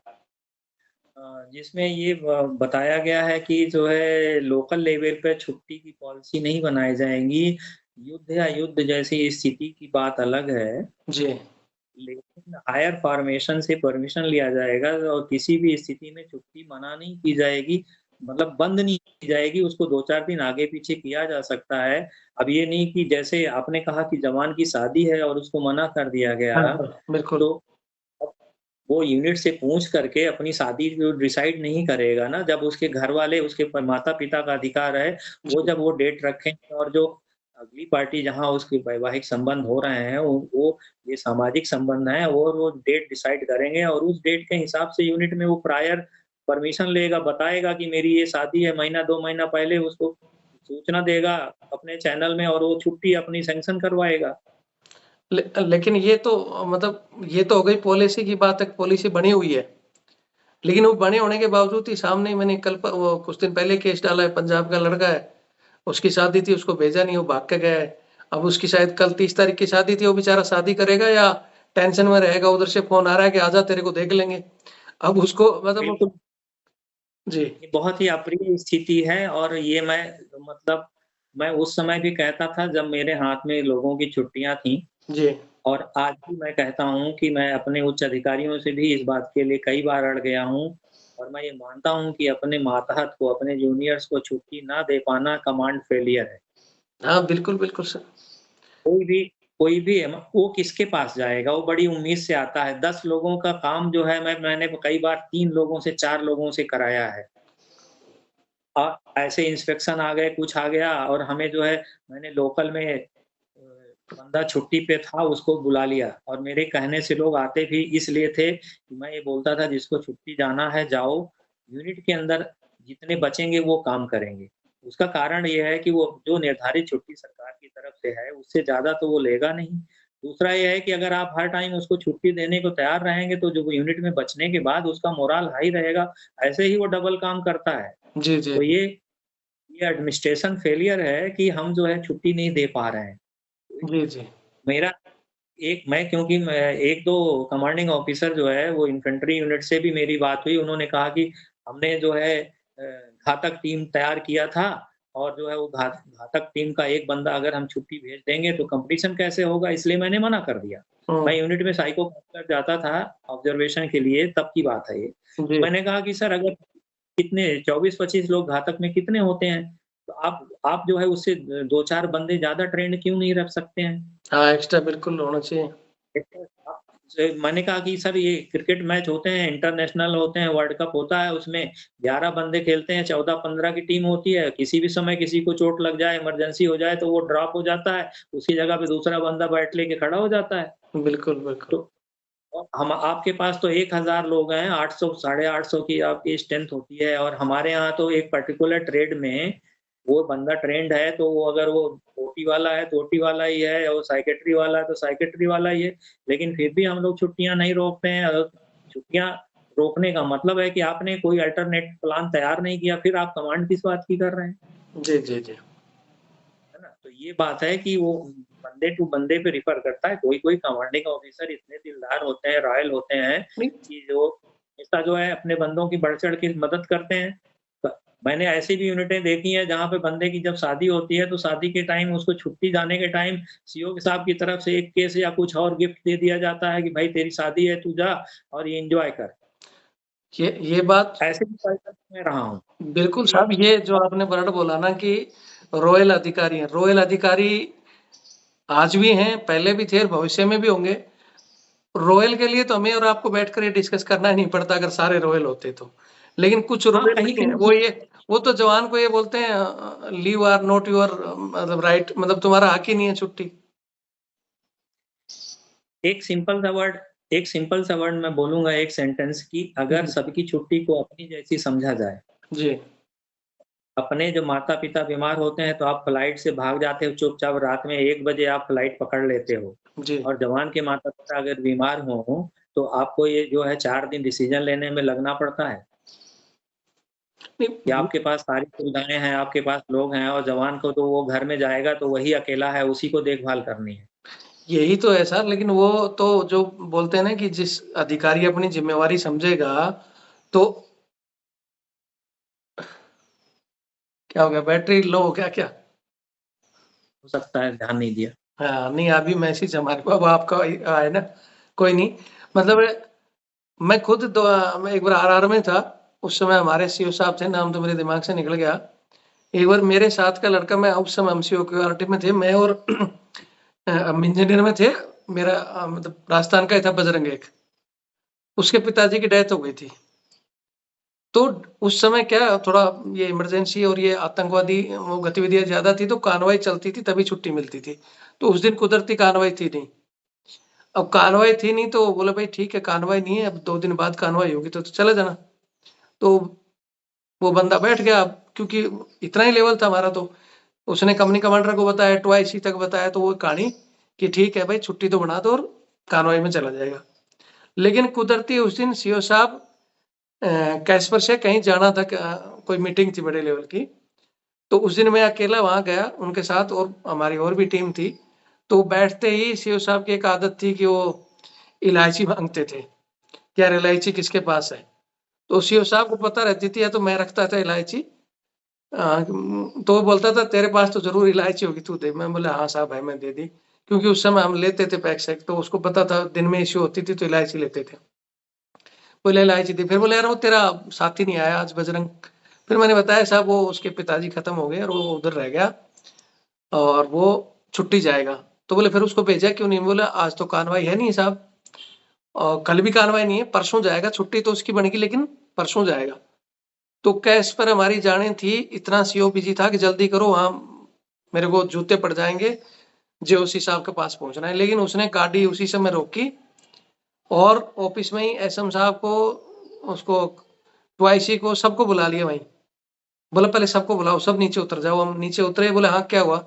जिसमें ये बताया गया है कि जो है लोकल लेवल पे छुट्टी की पॉलिसी नहीं बनाई जाएँगी। युद्ध या युद्ध जैसी स्थिति की बात अलग है। जी। लेकिन हायर फॉर्मेशन से परमिशन लिया जाएगा और किसी भी स्थिति में छुट्टी मना नहीं की जाएगी, मतलब बंद नहीं की जाएगी, उसको 2-4 दिन आगे-पीछे किया जा सकता है। अब ये नहीं कि जैसे आपने कहा कि जवान की शादी है और उसको मना कर दिया हाँ, गया, हाँ, बिल्कुल। तो अब वो यूनिट से पूछ करके अपनी शादी जो डिसाइड नहीं करेगा ना, जब उसके घर वाले, उसके माता-पिता का अधिकार है, वो जी। जब वो डेट रखेंगे और जो अगली पार्टी जहाँ उसके वैवाहिक संबंध हो रहे हैं, वो ये सामाजिक संबंध है और वो डेट डिसाइड करेंगे और उस डेट के हिसाब से यूनिट में वो प्रायर परमिशन लेगा, बताएगा कि मेरी ये शादी है, महीना 2 महीना पहले उसको सूचना देगा अपने चैनल में और वो छुट्टी अपनी सैंक्शन करवाएगा। लेकिन ये तो मतलब ये तो हो गई पॉलिसी की बात है, पॉलिसी बनी हुई है। लेकिन वो बने होने के बावजूद ही सामने ही मैंने कल वो कुछ दिन पहले केस डाला है, पंजाब का लड़का है, उसकी शादी थी, उसको भेजा नहीं, वो भाग के गया है। अब उसकी शायद कल 30 तारीख की शादी थी, वो बेचारा शादी करेगा या टेंशन में रहेगा, उधर से फ़ोन आ रहा है कि आजा तेरे को देख लेंगे। अब उसको मतलब बिल्कुल। जी, ये बहुत ही अप्रिय स्थिति है और ये मतलब मैं उस समय भी कहता था जब मेरे हाथ में लोगों की छुट्टियाँ थीं जी। और आज भी मैं कहता हूँ कि मैं अपने उच्च अधिकारियों से भी इस बात के लिए कई बार अड़ गया हूँ और मैं ये मानता हूँ कि अपने मातहत को, अपने जूनियर्स को छुट्टी ना दे पाना कमांड फेलियर है। हाँ, बिल्कुल, बिल्कुल सर। कोई भी कोई भी वो किसके पास जाएगा? वो बड़ी उम्मीद से आता है। 10 लोगों का काम जो है मैंने कई बार 3 लोगों से 4 लोगों से कराया है। ऐसे इंस्पेक्शन आ गए, कुछ आ गया और हमें जो है मैंने लोकल में बंदा छुट्टी पे था उसको बुला लिया, और मेरे कहने से लोग आते भी इसलिए थे कि मैं ये बोलता था जिसको छुट्टी जाना है जाओ, यूनिट के अंदर जितने बचेंगे वो काम करेंगे। उसका कारण ये है कि वो जो निर्धारित छुट्टी सरकार की तरफ से है, उससे ज़्यादा तो वो लेगा नहीं। दूसरा ये है कि अगर आप हर टाइम उसको छुट्टी देने को तैयार रहेंगे, तो जो वो यूनिट में बचने के बाद उसका मोरल हाई रहेगा, ऐसे ही वो डबल काम करता है। जी, जी, तो ये एडमिनिस्ट्रेशन फेलियर है कि हम जो है छुट्टी नहीं दे पा रहे हैं। जी, जी। मेरा मैं क्योंकि मैं 1-2 कमांडिंग ऑफिसर जो है वो इन्फैंट्री यूनिट से भी मेरी बात हुई, उन्होंने कहा कि हमने जो है घातक टीम तैयार किया था, और जो है वो घातक टीम का एक बंदा अगर हम छुट्टी भेज देंगे तो कॉम्पिटिशन कैसे होगा, इसलिए मैंने मना कर दिया। मैं हुँ, यूनिट में साइको काउंसलर जाता था ऑब्जर्वेशन के लिए, तब की बात है ये। जी। मैंने कहा कि सर अगर कितने 24-25 लोग घातक में कितने होते हैं? तो आप जो है उससे 2-4 बंदे ज़्यादा ट्रेंड क्यों नहीं रख सकते हैं? हाँ, एक्स्ट्रा बिल्कुल होना चाहिए। मैंने कहा कि सर ये क्रिकेट मैच होते हैं, इंटरनेशनल होते हैं, वर्ल्ड कप होता है, उसमें 11 बंदे खेलते हैं, 14-15 की टीम होती है, किसी भी समय किसी को चोट लग जाए, इमरजेंसी हो जाए तो वो ड्रॉप हो जाता है, उसकी जगह पे दूसरा बंदा बैट लेके खड़ा हो जाता है। बिल्कुल, बिल्कुल। तो हम आपके पास तो 1000 लोग हैं, 800 साढ़े 800 की आपकी स्ट्रेंथ होती है, और हमारे यहाँ तो एक पर्टिकुलर ट्रेड में वो बंदा ट्रेंड है, तो वो अगर वो ओटी वाला है, तो ओटी वाला ही है, और साइकेट्री वाला है, तो साइकेट्री वाला ही है। लेकिन फिर भी हम लोग छुट्टियाँ नहीं रोकते हैं, और छुट्टियाँ रोकने का मतलब है कि आपने कोई अल्टरनेट प्लान तैयार नहीं किया, फिर आप कमांड किस बात की कर रहे हैं? जी, जी, जी। है ना? तो ये बात है कि वो बंदे टू बंदे पे रिफ़र करता है। कोई-कोई कमांडिंग ऑफ़िसर इतने दिलदार होते हैं, रॉयल होते हैं नहीं कि जो हमेशा जो है अपने बंदों की बढ़-चढ़ के मदद करते हैं। ब मैंने ऐसी भी यूनिटें देखी हैं जहाँ पे बंदे की जब शादी होती है, तो शादी के टाइम उसको छुट्टी जाने के टाइम सीओ के साहब की तरफ से एक केस या कुछ और गिफ्ट दे दिया जाता है कि भाई तेरी शादी है, तू जा और ये एन्जॉय कर। ये बात ऐसे भी पर्सन मैं रहा हूँ। बिल्कुल ये साहब, ये जो आपने वर्ड बोला ना कि रॉयल अधिकारी हैं, रॉयल अधिकारी आज भी हैं, पहले भी थे और भविष्य में भी होंगे। रॉयल के लिए तो हमें और आपको बैठकर ये डिस्कस करना ही नहीं पड़ता अगर सारे रॉयल होते तो। लेकिन कुछ हाँ, रॉयल कहीं नहीं है, कहीं वो तो जवान को ये बोलते हैं लीव आर नॉट योर मतलब राइट, मतलब तुम्हारा हक ही नहीं है छुट्टी। एक सिंपल सा वर्ड एक सिंपल सा वर्ड मैं बोलूँगा एक सेंटेंस कि अगर जी, सबकी छुट्टी को अपनी जैसी समझा जाए, जी, अपने जो माता-पिता बीमार होते हैं तो आप फ्लाइट से भाग जाते हो चुपचाप, रात में 1 बजे आप फ्लाइट पकड़ लेते हो, जी। और जवान के माता-पिता अगर बीमार हों, तो आपको ये जो है 4 दिन डिसीज़न लेने में लगना पड़ता है कि नहीं, आपके पास सारी सुविधाएँ हैं, आपके पास लोग हैं, और जवान को तो वो घर में जाएगा तो वही अकेला है, उसी को देखभाल करनी है। यही तो है सर, लेकिन वो तो जो बोलते हैं ना कि जिस अधिकारी अपनी ज़िम्मेवारी समझेगा, तो क्या हो गया? बैटरी लो हो गया क्या? हो सकता है ध्यान नहीं दिया। हाँ, नहीं अभी मैसेज हमारे को अब आपका आया ना, कोई नहीं। मतलब मैं खुद मैं एक बार आरआर में था, उस समय हमारे सीओ साहब थे, नाम तो मेरे दिमाग से निकल गया। एक बार मेरे साथ का लड़का, मैं उस समय एमसीओ क्यूआरटी में थे, मैं और इंजीनियर में थे, मेरा मतलब राजस्थान का ही था बजरंग एक, उसके पिताजी की डेथ हो गई थी। तो उस समय क्या थोड़ा ये इमरजेंसी और ये आतंकवादी वो गतिविधियां ज्यादा थी, तो कार्रवाई चलती थी तभी छुट्टी मिलती थी। तो उस दिन कुदरती कार्रवाई थी नहीं। अब कार्रवाई थी नहीं तो बोले भाई ठीक है कार्रवाई नहीं है, अब 2 दिन बाद कार्रवाई होगी तो चले जाना। तो वो बंदा बैठ गया, अब क्योंकि इतना ही लेवल था हमारा, तो उसने कंपनी कमांडर को बताया, ट्वाइसी तक बताया, तो वो कहानी कि ठीक है भाई छुट्टी तो बना दो और कार्रवाई में चला जाएगा। लेकिन कुदरती उस दिन सीओ साहब कैशपर से कहीं जाना था, कोई मीटिंग थी बड़े लेवल की। तो उस दिन मैं अकेला वहां गया उनके साथ, और हमारी और भी टीम थी। तो बैठते ही सीओ साहब की एक आदत थी कि वो इलायची मांगते थे, यार इलायची किसके पास है। तो सीओ साहब को पता रहती थी, या तो मैं रखता था इलायची, तो वो बोलता था तेरे पास तो जरूर इलायची होगी, तू दे। मैं बोला हाँ साहब है, मैं दे दी। क्योंकि उस समय हम लेते थे पैक शैक, तो उसको पता था दिन में इश्यू होती थी तो इलायची लेते थे। बोले इलायची दी, फिर बोले यार वो तेरा साथी नहीं आया आज बजरंग। फिर मैंने बताया साहब वो उसके पिताजी खत्म हो गए और वो उधर रह गया और वो छुट्टी जाएगा। तो बोले फिर उसको भेजा क्यों नहीं? बोला आज तो कार्रवाई है नहीं साहब, और कल भी कार्रवाई नहीं है, परसों जाएगा, छुट्टी तो उसकी बनेगी लेकिन परसों जाएगा। तो कैश पर हमारी जाने थी, इतना सीओ बिजी था कि जल्दी करो, वहां मेरे को जूते पड़ जाएंगे, जेओसी साहब के पास पहुंचना है, लेकिन उसने गाड़ी उसी समय रोकी और ऑफिस में ही एसएम साहब को, उसको ट्वाइसी को, सबको बुला लिया वहीं। बोला पहले सबको बुलाओ, सब नीचे उतर जाओ। हम नीचे उतरे, बोले हाँ क्या हुआ?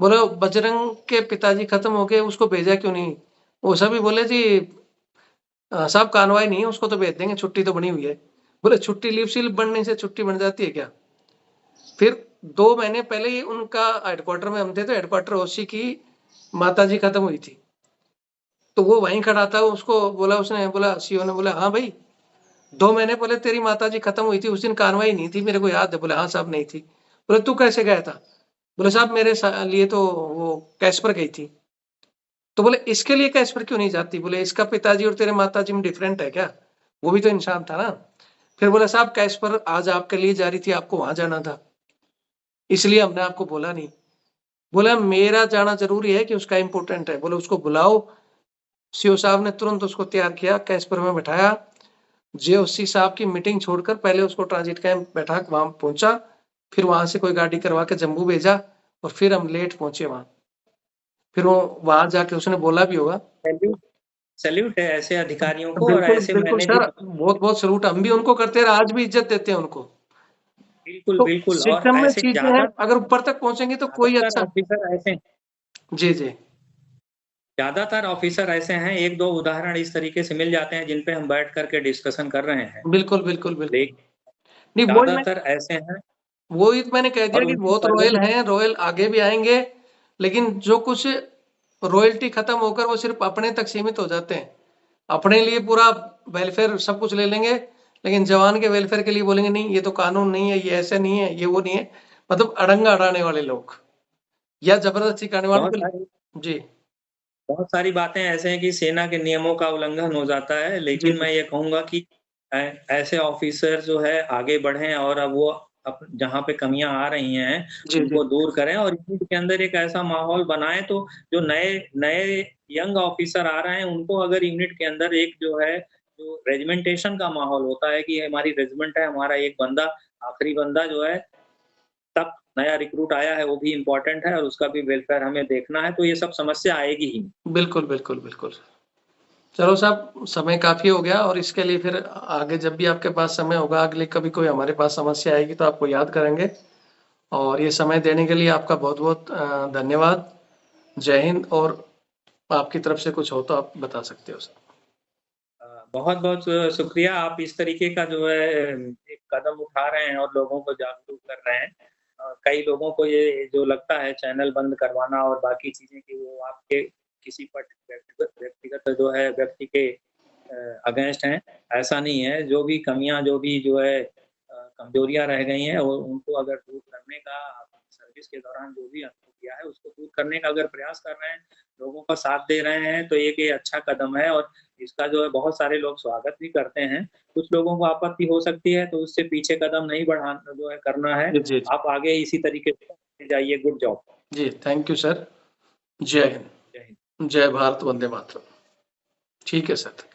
बोले बजरंग के पिताजी खत्म हो गए, उसको भेजा क्यों नहीं? वो सभी बोले जी साहब कानवाई नहीं है, उसको तो भेज देंगे, छुट्टी तो बनी हुई है। बोले छुट्टी लीव स्लिप बनने से छुट्टी बन जाती है क्या? फिर 2 महीने पहले ही उनका हेडक्वार्टर में हम थे, तो हेडक्वार्टर ओसी की माताजी खत्म हुई थी, तो वो वहीं खड़ा था। उसको बोला, उसने बोला, सीओ ने बोला हाँ भाई 2 महीने पहले तेरी माताजी खत्म हुई थी, उस दिन कार्रवाई नहीं थी, मेरे को याद है। बोले हाँ साहब नहीं थी। बोले तू कैसे गया था? बोले साहब मेरे लिए तो वो कैश पर गई थी। तो बोले इसके लिए कैश पर क्यों नहीं जाती? बोले इसका पिताजी और तेरे माताजी में डिफरेंट है क्या? वो भी तो इंसान था ना। फिर बोले साहब कैश पर आज आपके लिए जा रही थी, आपको वहां जाना था, इसलिए हमने आपको बोला नहीं। बोला मेरा जाना जरूरी है कि उसका इंपॉर्टेंट है। बोले उसको बुलाओ। सीओ साहब ने तुरंत उसको तैयार किया, कैश पर में बैठाया। जेओसी साहब की मीटिंग छोड़कर पहले उसको ट्रांजिट कैंप बैठा, वहां पहुंचा, फिर वहां से कोई गाड़ी करवा के जम्मू भेजा, और फिर हम लेट पहुंचे वहां। फिर वो वहां जाके उसने बोला भी होगा। सैल्यूट सैल्यूट है ऐसे अधिकारियों को और बिल्कुल ऐसे बिल्कुल सर, मैनेजर। बहुत बहुत सलूट, हम भी उनको करते रहे, आज भी इज्जत देते हैं उनको। बिल्कुल, तो बिल्कुल और सिस्टम में ऐसे चीजें हैं, अगर ऊपर तक पहुंचेंगे तो कोई ज़्यादातर अच्छा। ऑफ़िसर ऐसे जी जी। ज़्यादातर ऑफ़िसर ऐसे हैं, 1-2 उदाहरण इस तरीके से मिल जाते हैं जिन पे हम बैठ कर के डिस्कशन कर रहे हैं। बिल्कुल बिल्कुल बिल्कुल। लेकिन नहीं वही मैं, ज़्यादातर ऐसे हैं वही मैंने कह दिया और कि उनकी बहुत रॉयल परवरिश हैं, रॉयल आगे भी आएंगे, लेकिन जो कुछ रॉयल्टी खत्म होकर वो सिर्फ अपने तक सीमित हो जाते हैं। अपने लिए पूरा वेलफेयर सब कुछ ले लेंगे, लेकिन जवान के वेलफेयर के लिए बोलेंगे नहीं ये तो कानून नहीं है, ये ऐसे नहीं है, ये वो नहीं है। मतलब अड़ंगा अड़ाने वाले लोग या जबरदस्ती करने वालों बहुत को। सारी जी बहुत सारी बातें ऐसे हैं कि सेना के नियमों का उल्लंघन हो जाता है, जी लेकिन जी मैं ये कहूँगा कि ऐ ऐसे ऑफ़िसर जो है आगे बढ़ें और अब वो जहाँ पे कमियाँ आ रही हैं, जी जी उनको दूर करें और यूनिट के अंदर एक ऐसा माहौल बनाएँ तो जो नए नए यंग ऑफ़िसर आ रहे हैं, उनको अगर यूनिट के अंदर एक जो है, जो रेजिमेंटेशन का माहौल होता है कि हमारी रेजिमेंट है, हमारा एक बंदा, आखिरी बंदा जो है तब नया रिक्रूट आया है, वो भी इम्पोर्टेंट है और उसका भी वेलफेयर हमें देखना है, तो ये सब समस्या आएगी ही। बिल्कुल बिल्कुल बिल्कुल। चलो साहब समय काफी हो गया, और इसके लिए फिर आगे जब भी आपके पास समय होगा, अगले कभी कोई हमारे पास समस्या आएगी तो आपको याद करेंगे। और ये समय देने के लिए आपका बहुत बहुत धन्यवाद। जय हिंद। और आपकी तरफ से कुछ हो तो आप बता सकते हो सर। बहुत-बहुत शुक्रिया आप इस तरीके का जो है एक कदम उठा रहे हैं और लोगों को जागरूक कर रहे हैं। कई लोगों को ये जो लगता है चैनल बंद करवाना और बाकी चीज़ें कि वो आपके किसी व्यक्तिगत व्यक्तिगत जो है व्यक्ति के अगेंस्ट हैं, ऐसा नहीं है। जो भी कमियाँ जो भी जो है कमज़ोरियाँ रह गई हैं वो उनको अगर दूर करने का सर्विस के दौरान जो भी आपको किया है उसको दूर करने का अगर प्रयास कर रहे हैं, लोगों का साथ दे रहे हैं तो एक ये अच्छा कदम है और इसका जो है बहुत सारे लोग स्वागत भी करते हैं। कुछ लोगों को आपत्ति हो सकती है तो उससे पीछे कदम नहीं बढ़ाना जो है करना है। जी जी आप आगे इसी तरीके से जाइए। Good job. जी। Thank you sir. जय जय हिंद। हिंद। जय भारत, वंदे मातरम। ठीक है सर।